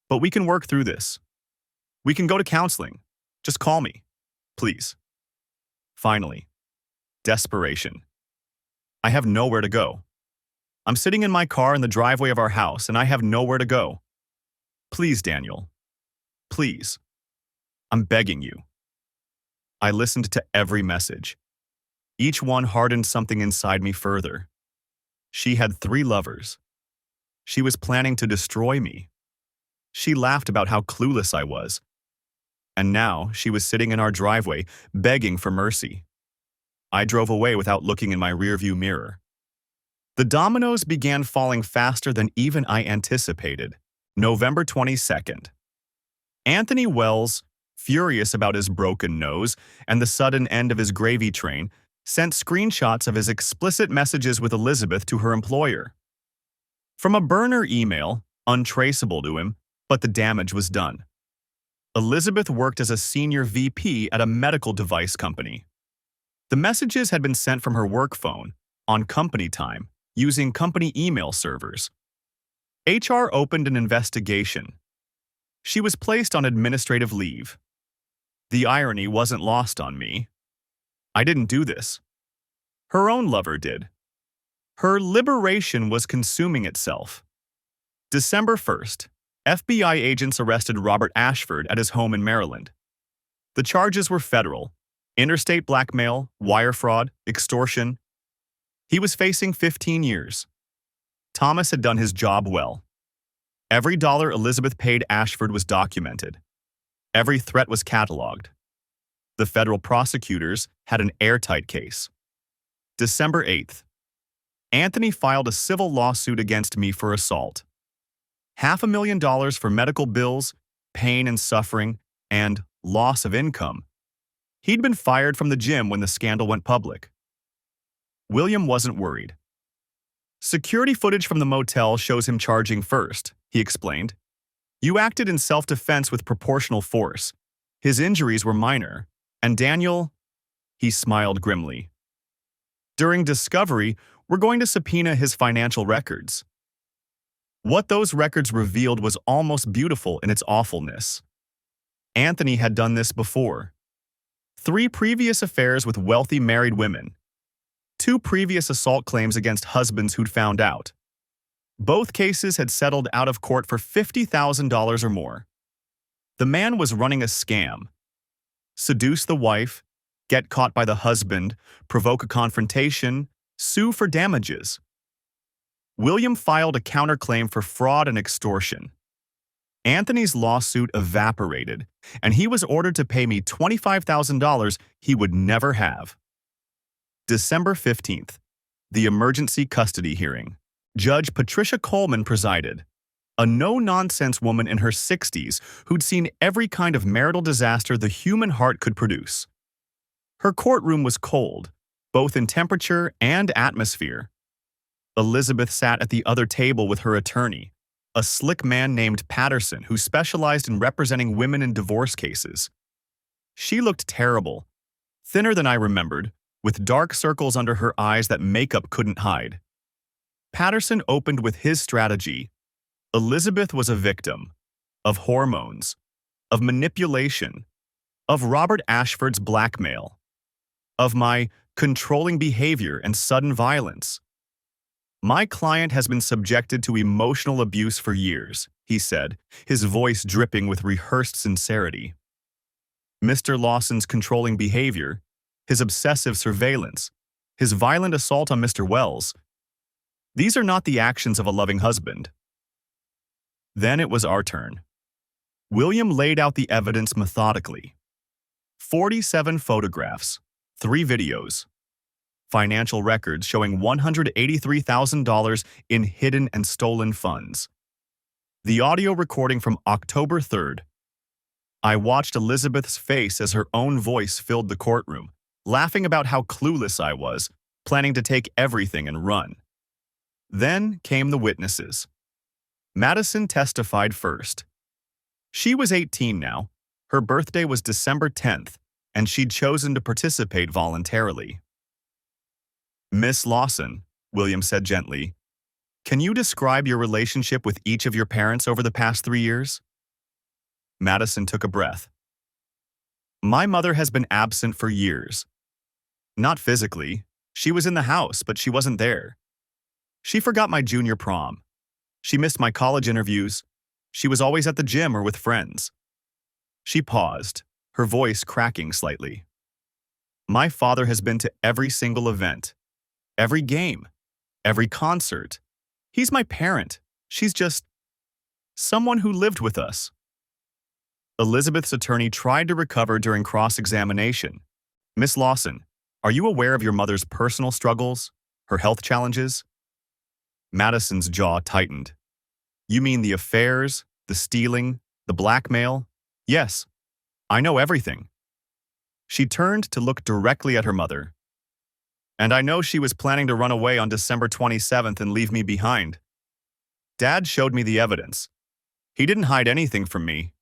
But we can work through this. We can go to counseling. Just call me. Please. Finally, desperation. I have nowhere to go. I'm sitting in my car in the driveway of our house, and I have nowhere to go. Please, Daniel. Please. I'm begging you. I listened to every message. Each one hardened something inside me further. She had 3 lovers. She was planning to destroy me. She laughed about how clueless I was. And now she was sitting in our driveway, begging for mercy. I drove away without looking in my rearview mirror. The dominoes began falling faster than even I anticipated. November 22nd. Anthony Wells, furious about his broken nose and the sudden end of his gravy train, sent screenshots of his explicit messages with Elizabeth to her employer. From a burner email, untraceable to him, but the damage was done. Elizabeth worked as a senior VP at a medical device company. The messages had been sent from her work phone, on company time, using company email servers. HR opened an investigation. She was placed on administrative leave. The irony wasn't lost on me. I didn't do this. Her own lover did. Her liberation was consuming itself. December 1st, FBI agents arrested Robert Ashford at his home in Maryland. The charges were federal: interstate blackmail, wire fraud, extortion. He was facing 15 years. Thomas had done his job well. Every dollar Elizabeth paid Ashford was documented. Every threat was cataloged. The federal prosecutors had an airtight case. December 8th. Anthony filed a civil lawsuit against me for assault. $500,000 for medical bills, pain and suffering, and loss of income. He'd been fired from the gym when the scandal went public. William wasn't worried. Security footage from the motel shows him charging first, he explained. You acted in self-defense with proportional force. His injuries were minor. And Daniel, he smiled grimly. During discovery, we're going to subpoena his financial records. What those records revealed was almost beautiful in its awfulness. Anthony had done this before. 3 previous affairs with wealthy married women. 2 previous assault claims against husbands who'd found out. Both cases had settled out of court for $50,000 or more. The man was running a scam. Seduce the wife, get caught by the husband, provoke a confrontation, sue for damages. William filed a counterclaim for fraud and extortion. Anthony's lawsuit evaporated, and he was ordered to pay me $25,000 he would never have. December 15th, the emergency custody hearing. Judge Patricia Coleman presided. A no-nonsense woman in her 60s who'd seen every kind of marital disaster the human heart could produce. Her courtroom was cold, both in temperature and atmosphere. Elizabeth sat at the other table with her attorney, a slick man named Patterson who specialized in representing women in divorce cases. She looked terrible, thinner than I remembered, with dark circles under her eyes that makeup couldn't hide. Patterson opened with his strategy. Elizabeth was a victim of hormones, of manipulation, of Robert Ashford's blackmail, of my controlling behavior and sudden violence. My client has been subjected to emotional abuse for years, he said, his voice dripping with rehearsed sincerity. Mr. Lawson's controlling behavior, his obsessive surveillance, his violent assault on Mr. Wells, these are not the actions of a loving husband. Then it was our turn. William laid out the evidence methodically. 47 photographs, 3 videos, financial records showing $183,000 in hidden and stolen funds. The audio recording from October 3rd. I watched Elizabeth's face as her own voice filled the courtroom, laughing about how clueless I was, planning to take everything and run. Then came the witnesses. Madison testified first. She was 18 now. Her birthday was December 10th, and she'd chosen to participate voluntarily. Miss Lawson, William said gently, can you describe your relationship with each of your parents over the past 3 years? Madison took a breath. My mother has been absent for years. Not physically. She was in the house, but she wasn't there. She forgot my junior prom. She missed my college interviews. She was always at the gym or with friends. She paused, her voice cracking slightly. My father has been to every single event, every game, every concert. He's my parent. She's just someone who lived with us. Elizabeth's attorney tried to recover during cross-examination. Miss Lawson, are you aware of your mother's personal struggles, her health challenges? Madison's jaw tightened. You mean the affairs, the stealing, the blackmail? Yes, I know everything. She turned to look directly at her mother. And I know she was planning to run away on December 27th and leave me behind. Dad showed me the evidence. He didn't hide anything from me.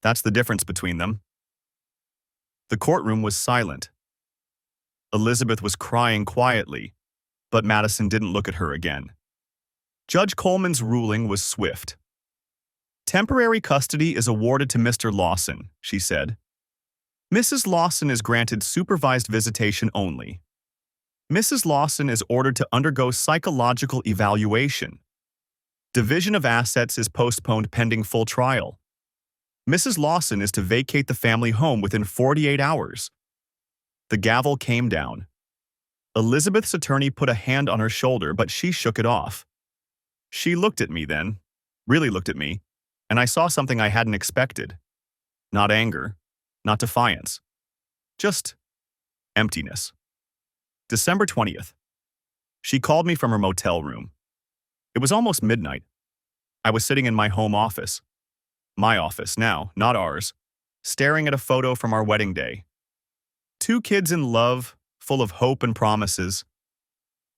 That's the difference between them. The courtroom was silent. Elizabeth was crying quietly, but Madison didn't look at her again. Judge Coleman's ruling was swift. Temporary custody is awarded to Mr. Lawson, she said. Mrs. Lawson is granted supervised visitation only. Mrs. Lawson is ordered to undergo psychological evaluation. Division of assets is postponed pending full trial. Mrs. Lawson is to vacate the family home within 48 hours. The gavel came down. Elizabeth's attorney put a hand on her shoulder, but she shook it off. She looked at me then, really looked at me, and I saw something I hadn't expected. Not anger, not defiance, just emptiness. December 20th. She called me from her motel room. It was almost midnight. I was sitting in my home office. My office now, not ours, staring at a photo from our wedding day. 2 kids in love, full of hope and promises.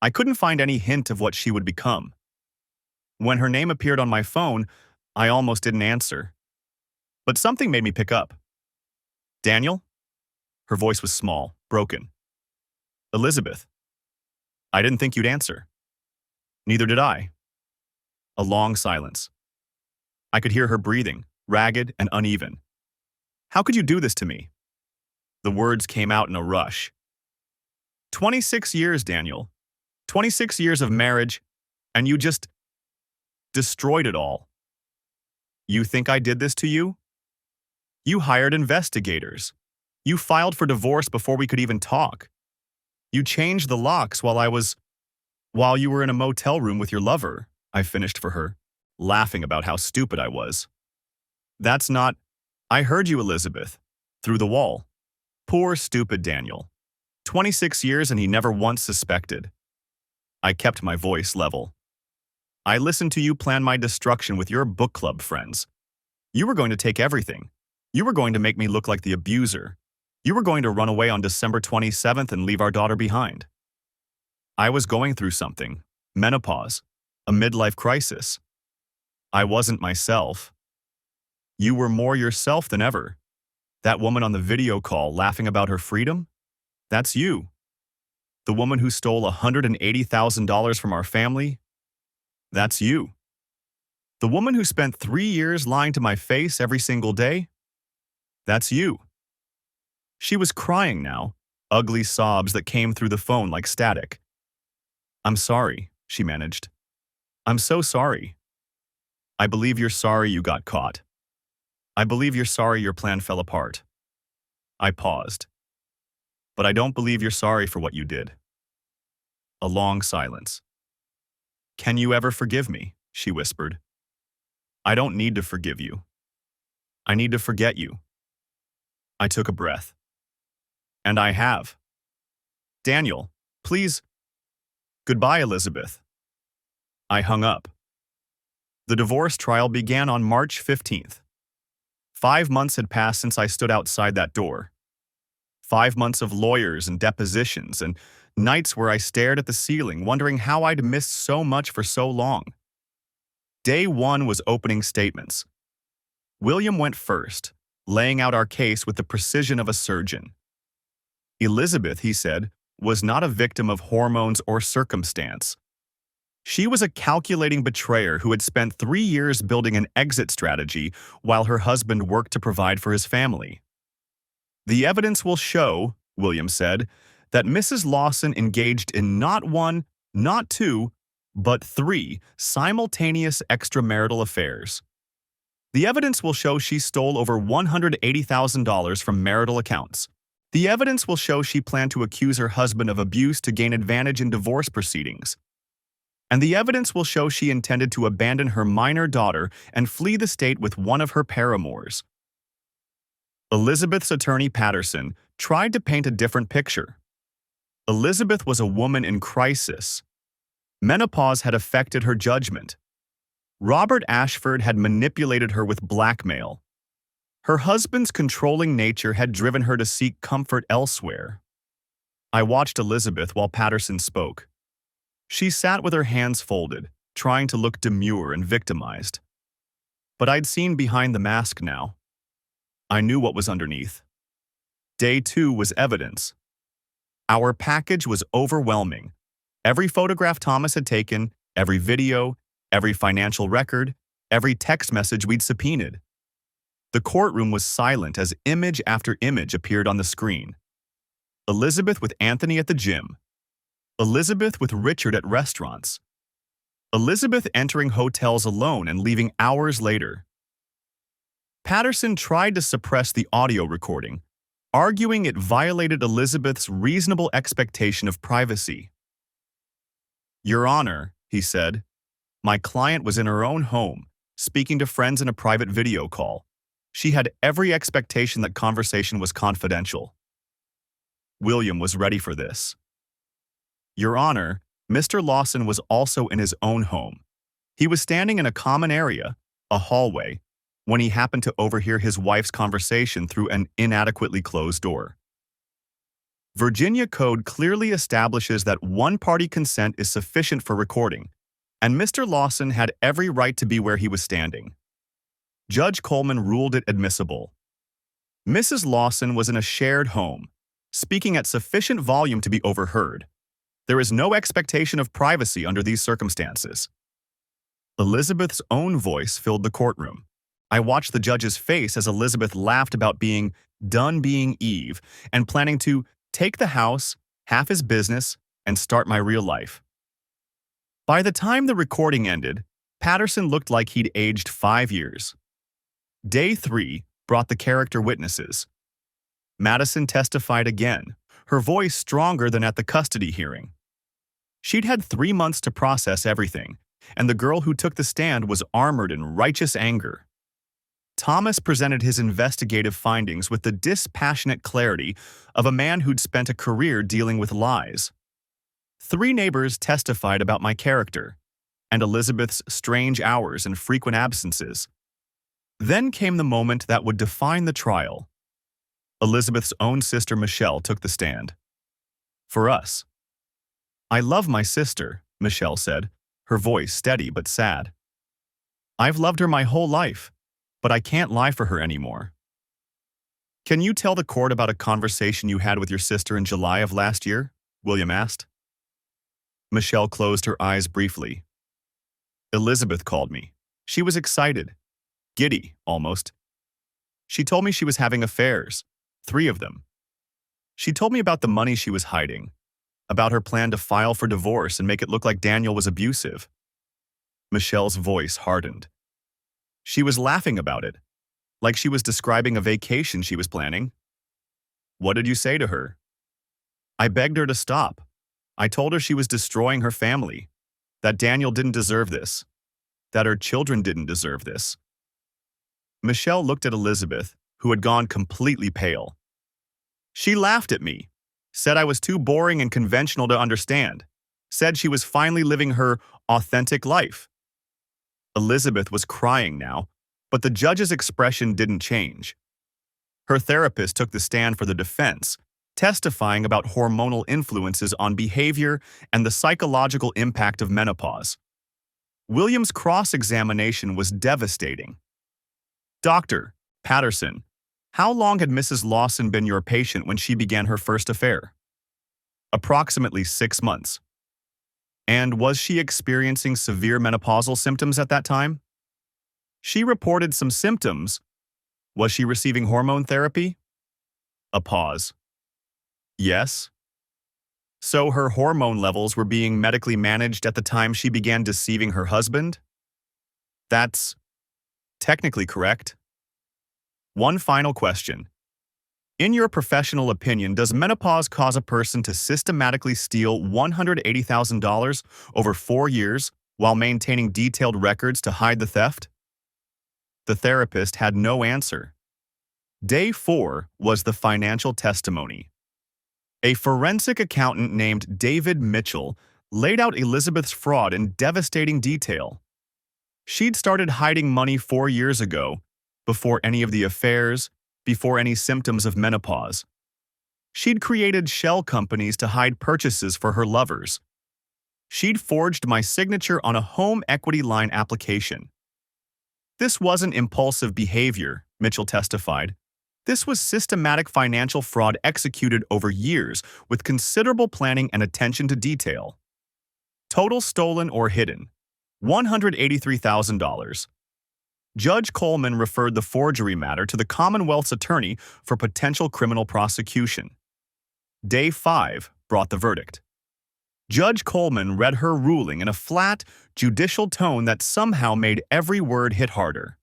I couldn't find any hint of what she would become. When her name appeared on my phone, I almost didn't answer. But something made me pick up. Daniel? Her voice was small, broken. Elizabeth. I didn't think you'd answer. Neither did I. A long silence. I could hear her breathing, ragged and uneven. How could you do this to me? The words came out in a rush. 26 years, Daniel. 26 years of marriage, and you just destroyed it all. You think I did this to you? You hired investigators. You filed for divorce before we could even talk. You changed the locks while you were in a motel room with your lover, I finished for her, laughing about how stupid I was. That's not... I heard you, Elizabeth. Through the wall. Poor, stupid Daniel. 26 years and he never once suspected. I kept my voice level. I listened to you plan my destruction with your book club friends. You were going to take everything. You were going to make me look like the abuser. You were going to run away on December 27th and leave our daughter behind. I was going through something. Menopause. A midlife crisis. I wasn't myself. You were more yourself than ever. That woman on the video call laughing about her freedom? That's you. The woman who stole $180,000 from our family? That's you. The woman who spent 3 years lying to my face every single day? That's you. She was crying now, ugly sobs that came through the phone like static. I'm sorry, she managed. I'm so sorry. I believe you're sorry you got caught. I believe you're sorry your plan fell apart. I paused. But I don't believe you're sorry for what you did. A long silence. Can you ever forgive me? She whispered. I don't need to forgive you. I need to forget you. I took a breath. And I have. Daniel, please. Goodbye, Elizabeth. I hung up. The divorce trial began on March 15th. 5 months had passed since I stood outside that door. 5 months of lawyers and depositions and nights where I stared at the ceiling, wondering how I'd missed so much for so long. Day 1 was opening statements. William went first, laying out our case with the precision of a surgeon. Elizabeth, he said, was not a victim of hormones or circumstance. She was a calculating betrayer who had spent 3 years building an exit strategy while her husband worked to provide for his family. The evidence will show, William said, that Mrs. Lawson engaged in not 1, not 2, but 3 simultaneous extramarital affairs. The evidence will show she stole over $180,000 from marital accounts. The evidence will show she planned to accuse her husband of abuse to gain advantage in divorce proceedings. And the evidence will show she intended to abandon her minor daughter and flee the state with one of her paramours. Elizabeth's attorney, Patterson, tried to paint a different picture. Elizabeth was a woman in crisis. Menopause had affected her judgment. Robert Ashford had manipulated her with blackmail. Her husband's controlling nature had driven her to seek comfort elsewhere. I watched Elizabeth while Patterson spoke. She sat with her hands folded, trying to look demure and victimized. But I'd seen behind the mask now. I knew what was underneath. Day 2 was evidence. Our package was overwhelming. Every photograph Thomas had taken, every video, every financial record, every text message we'd subpoenaed. The courtroom was silent as image after image appeared on the screen. Elizabeth with Anthony at the gym. Elizabeth with Richard at restaurants. Elizabeth entering hotels alone and leaving hours later. Patterson tried to suppress the audio recording, arguing it violated Elizabeth's reasonable expectation of privacy. "Your Honor," he said, "my client was in her own home, speaking to friends in a private video call. She had every expectation that conversation was confidential." William was ready for this. "Your Honor, Mr. Lawson was also in his own home. He was standing in a common area, a hallway, when he happened to overhear his wife's conversation through an inadequately closed door." Virginia code clearly establishes that one-party consent is sufficient for recording, and Mr. Lawson had every right to be where he was standing. Judge Coleman ruled it admissible. Mrs. Lawson was in a shared home, speaking at sufficient volume to be overheard. There is no expectation of privacy under these circumstances. Elizabeth's own voice filled the courtroom. I watched the judge's face as Elizabeth laughed about being done being Eve and planning to take the house, half his business, and start my real life. By the time the recording ended, Patterson looked like he'd aged 5 years. Day 3 brought the character witnesses. Madison testified again, her voice stronger than at the custody hearing. She'd had 3 months to process everything, and the girl who took the stand was armored in righteous anger. Thomas presented his investigative findings with the dispassionate clarity of a man who'd spent a career dealing with lies. 3 neighbors testified about my character, and Elizabeth's strange hours and frequent absences. Then came the moment that would define the trial. Elizabeth's own sister Michelle took the stand. "For us." "I love my sister," Michelle said, her voice steady but sad. "I've loved her my whole life, but I can't lie for her anymore." "Can you tell the court about a conversation you had with your sister in July of last year?" William asked. Michelle closed her eyes briefly. "Elizabeth called me. She was excited. Giddy, almost. She told me she was having affairs, 3 of them. She told me about the money she was hiding, about her plan to file for divorce and make it look like Daniel was abusive." Michelle's voice hardened. She was laughing about it, like she was describing a vacation she was planning. "What did you say to her?" "I begged her to stop. I told her she was destroying her family, that Daniel didn't deserve this, that her children didn't deserve this." Michelle looked at Elizabeth, who had gone completely pale. "She laughed at me, said I was too boring and conventional to understand, said she was finally living her authentic life." Elizabeth was crying now, but the judge's expression didn't change. Her therapist took the stand for the defense, testifying about hormonal influences on behavior and the psychological impact of menopause. William's cross-examination was devastating. "Dr. Patterson, how long had Mrs. Lawson been your patient when she began her first affair?" "Approximately 6 months." "And was she experiencing severe menopausal symptoms at that time?" "She reported some symptoms." "Was she receiving hormone therapy?" A pause. "Yes." "So her hormone levels were being medically managed at the time she began deceiving her husband?" "That's technically correct." One final question. In your professional opinion, does menopause cause a person to systematically steal $180,000 over 4 years while maintaining detailed records to hide the theft? The therapist had no answer. Day 4 was the financial testimony. A forensic accountant named David Mitchell laid out Elizabeth's fraud in devastating detail. She'd started hiding money 4 years ago, before any of the affairs, before any symptoms of menopause. She'd created shell companies to hide purchases for her lovers. She'd forged my signature on a home equity line application. This wasn't impulsive behavior, Mitchell testified. This was systematic financial fraud executed over years with considerable planning and attention to detail. Total stolen or hidden, $183,000. Judge Coleman referred the forgery matter to the Commonwealth's attorney for potential criminal prosecution. Day 5 brought the verdict. Judge Coleman read her ruling in a flat, judicial tone that somehow made every word hit harder.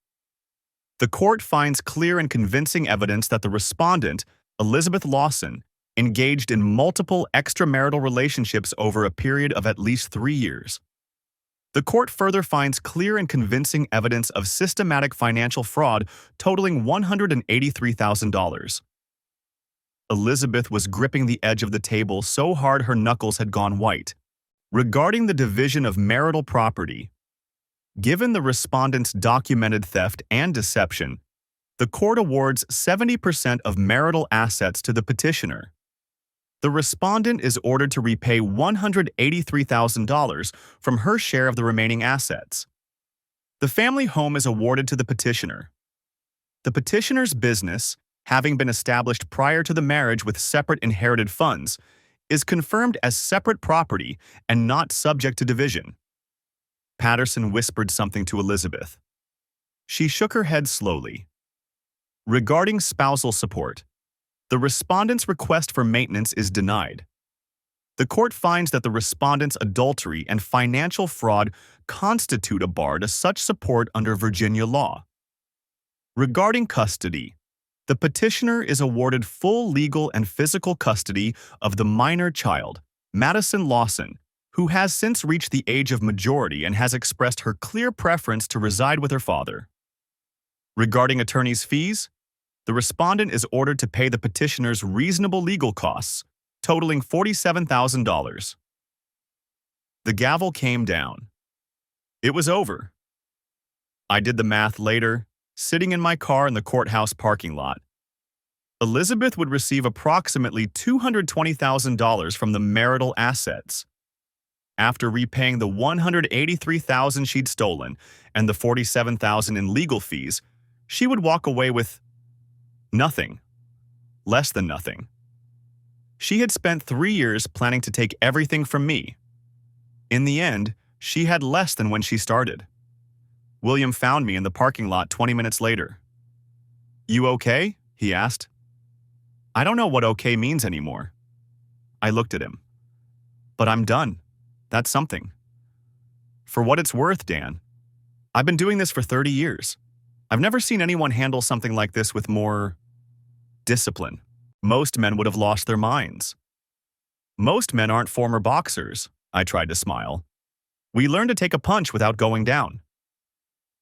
The court finds clear and convincing evidence that the respondent, Elizabeth Lawson, engaged in multiple extramarital relationships over a period of at least 3 years. The court further finds clear and convincing evidence of systematic financial fraud totaling $183,000. Elizabeth was gripping the edge of the table so hard her knuckles had gone white. Regarding the division of marital property, given the respondent's documented theft and deception, the court awards 70% of marital assets to the petitioner. The respondent is ordered to repay $183,000 from her share of the remaining assets. The family home is awarded to the petitioner. The petitioner's business, having been established prior to the marriage with separate inherited funds, is confirmed as separate property and not subject to division. Patterson whispered something to Elizabeth. She shook her head slowly. Regarding spousal support, the respondent's request for maintenance is denied. The court finds that the respondent's adultery and financial fraud constitute a bar to such support under Virginia law. Regarding custody, the petitioner is awarded full legal and physical custody of the minor child, Madison Lawson, who has since reached the age of majority and has expressed her clear preference to reside with her father. Regarding attorney's fees, the respondent is ordered to pay the petitioner's reasonable legal costs, totaling $47,000. The gavel came down. It was over. I did the math later, sitting in my car in the courthouse parking lot. Elizabeth would receive approximately $220,000 from the marital assets. After repaying the $183,000 she'd stolen and the $47,000 in legal fees, she would walk away with nothing. Less than nothing. She had spent 3 years planning to take everything from me. In the end, she had less than when she started. William found me in the parking lot 20 minutes later. "You okay?" he asked. I don't know what okay means anymore. I looked at him. But I'm done. That's something. For what it's worth, Dan, I've been doing this for 30 years. I've never seen anyone handle something like this with more discipline. Most men would have lost their minds. Most men aren't former boxers, I tried to smile. We learn to take a punch without going down.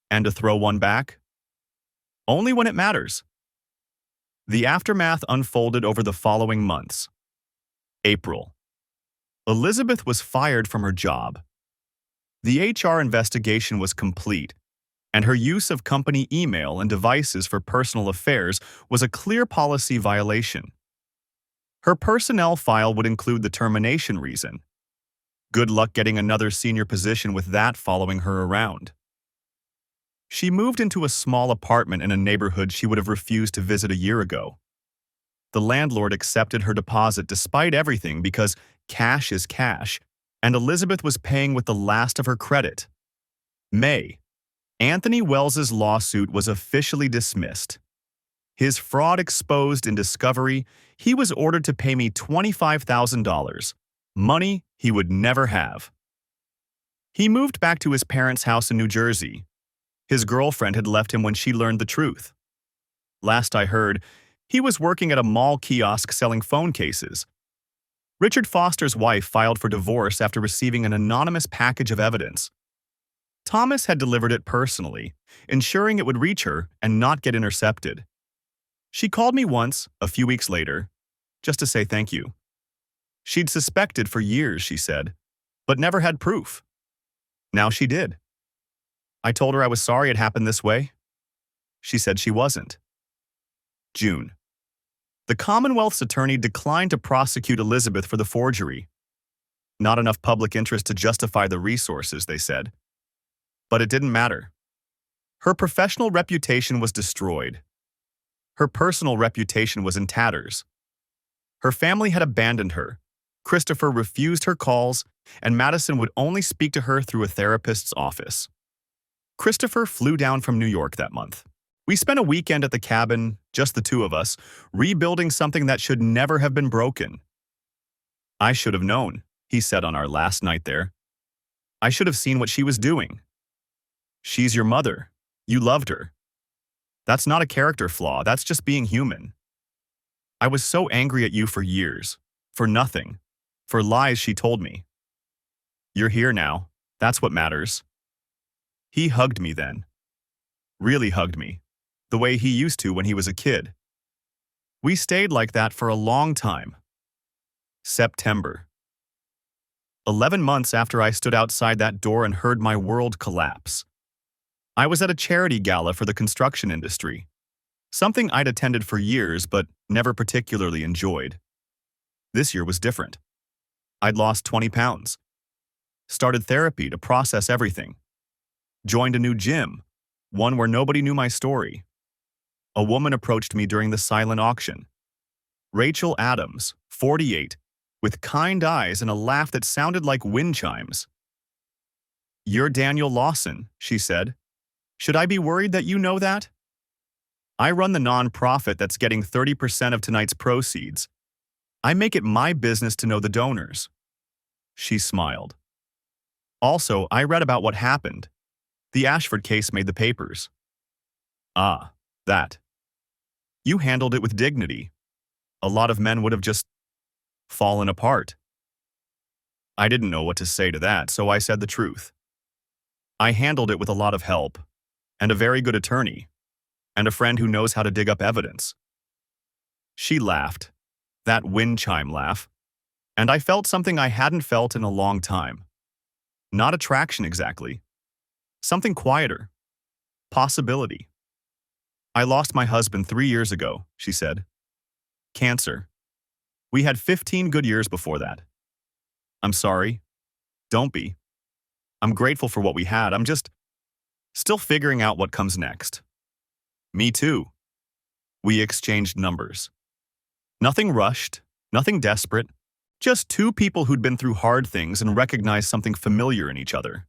And to throw one back? Only when it matters. The aftermath unfolded over the following months. April. Elizabeth was fired from her job. The HR investigation was complete, and her use of company email and devices for personal affairs was a clear policy violation. Her personnel file would include the termination reason. Good luck getting another senior position with that following her around. She moved into a small apartment in a neighborhood she would have refused to visit a year ago. The landlord accepted her deposit despite everything because cash is cash, and Elizabeth was paying with the last of her credit. May. Anthony Wells's lawsuit was officially dismissed. His fraud exposed in discovery, he was ordered to pay me $25,000, money he would never have. He moved back to his parents' house in New Jersey. His girlfriend had left him when she learned the truth. Last I heard, he was working at a mall kiosk selling phone cases. Richard Foster's wife filed for divorce after receiving an anonymous package of evidence. Thomas had delivered it personally, ensuring it would reach her and not get intercepted. She called me once, a few weeks later, just to say thank you. She'd suspected for years, she said, but never had proof. Now she did. I told her I was sorry it happened this way. She said she wasn't. June. The Commonwealth's attorney declined to prosecute Elizabeth for the forgery. Not enough public interest to justify the resources, they said. But it didn't matter. Her professional reputation was destroyed. Her personal reputation was in tatters. Her family had abandoned her. Christopher refused her calls, and Madison would only speak to her through a therapist's office. Christopher flew down from New York that month. We spent a weekend at the cabin, just the two of us, rebuilding something that should never have been broken. I should have known, he said on our last night there. I should have seen what she was doing. She's your mother. You loved her. That's not a character flaw, that's just being human. I was so angry at you for years. For nothing. For lies she told me. You're here now. That's what matters. He hugged me then. Really hugged me. The way he used to when he was a kid. We stayed like that for a long time. September. 11 months after I stood outside that door and heard my world collapse. I was at a charity gala for the construction industry. Something I'd attended for years but never particularly enjoyed. This year was different. I'd lost 20 pounds. Started therapy to process everything. Joined a new gym, one where nobody knew my story. A woman approached me during the silent auction. Rachel Adams, 48, with kind eyes and a laugh that sounded like wind chimes. "You're Daniel Lawson," she said. "Should I be worried that you know that?" I run the nonprofit that's getting 30% of tonight's proceeds. I make it my business to know the donors. She smiled. Also, I read about what happened. The Ashford case made the papers. Ah, that. You handled it with dignity. A lot of men would have just fallen apart. I didn't know what to say to that, so I said the truth. I handled it with a lot of help, and a very good attorney, and a friend who knows how to dig up evidence. She laughed, that wind chime laugh, and I felt something I hadn't felt in a long time. Not attraction exactly. Something quieter. Possibility. I lost my husband 3 years ago, she said. Cancer. We had 15 good years before that. I'm sorry. Don't be. I'm grateful for what we had. I'm just still figuring out what comes next. Me too. We exchanged numbers. Nothing rushed, nothing desperate, just two people who'd been through hard things and recognized something familiar in each other.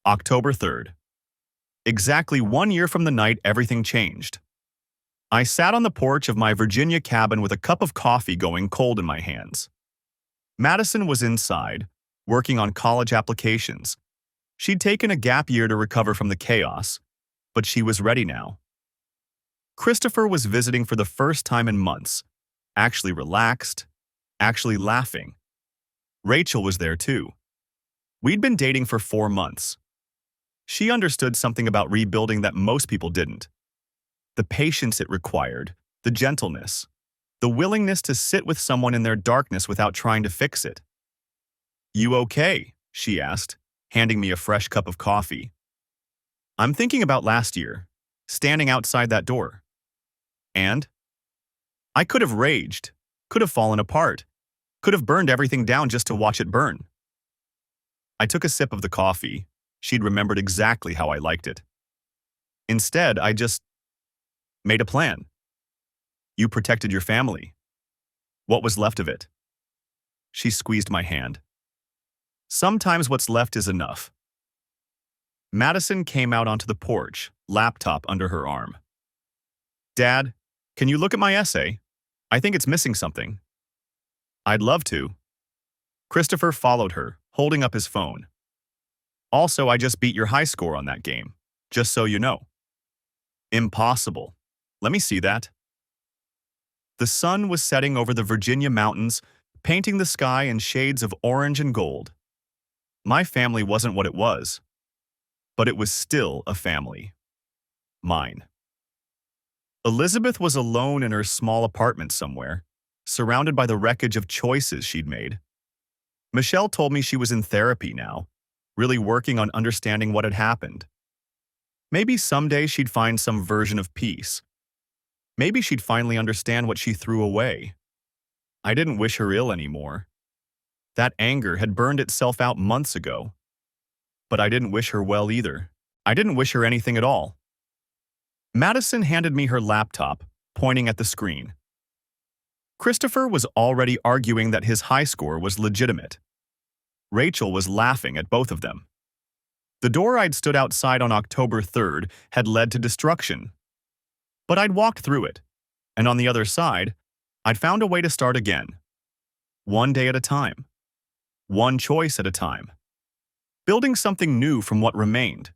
October 3rd. Exactly 1 year from the night everything changed. I sat on the porch of my Virginia cabin with a cup of coffee going cold in my hands. Madison was inside, working on college applications. She'd taken a gap year to recover from the chaos, but she was ready now. Christopher was visiting for the first time in months, actually relaxed, actually laughing. Rachel was there too. We'd been dating for 4 months. She understood something about rebuilding that most people didn't. The patience it required, the gentleness, the willingness to sit with someone in their darkness without trying to fix it. "You okay?" she asked, handing me a fresh cup of coffee. "I'm thinking about last year, standing outside that door. And? I could have raged, could have fallen apart, could have burned everything down just to watch it burn." I took a sip of the coffee. She'd remembered exactly how I liked it. Instead, I just made a plan. You protected your family. What was left of it? She squeezed my hand. Sometimes what's left is enough. Madison came out onto the porch, laptop under her arm. "Dad, can you look at my essay? I think it's missing something." "I'd love to." Christopher followed her, holding up his phone. "Also, I just beat your high score on that game, just so you know." "Impossible. Let me see that." The sun was setting over the Virginia mountains, painting the sky in shades of orange and gold. My family wasn't what it was, but it was still a family. Mine. Elizabeth was alone in her small apartment somewhere, surrounded by the wreckage of choices she'd made. Michelle told me she was in therapy now, really working on understanding what had happened. Maybe someday she'd find some version of peace. Maybe she'd finally understand what she threw away. I didn't wish her ill anymore. That anger had burned itself out months ago. But I didn't wish her well either. I didn't wish her anything at all. Madison handed me her laptop, pointing at the screen. Christopher was already arguing that his high score was legitimate. Rachel was laughing at both of them. The door I'd stood outside on October 3rd had led to destruction. But I'd walked through it, and on the other side, I'd found a way to start again. One day at a time. One choice at a time. Building something new from what remained.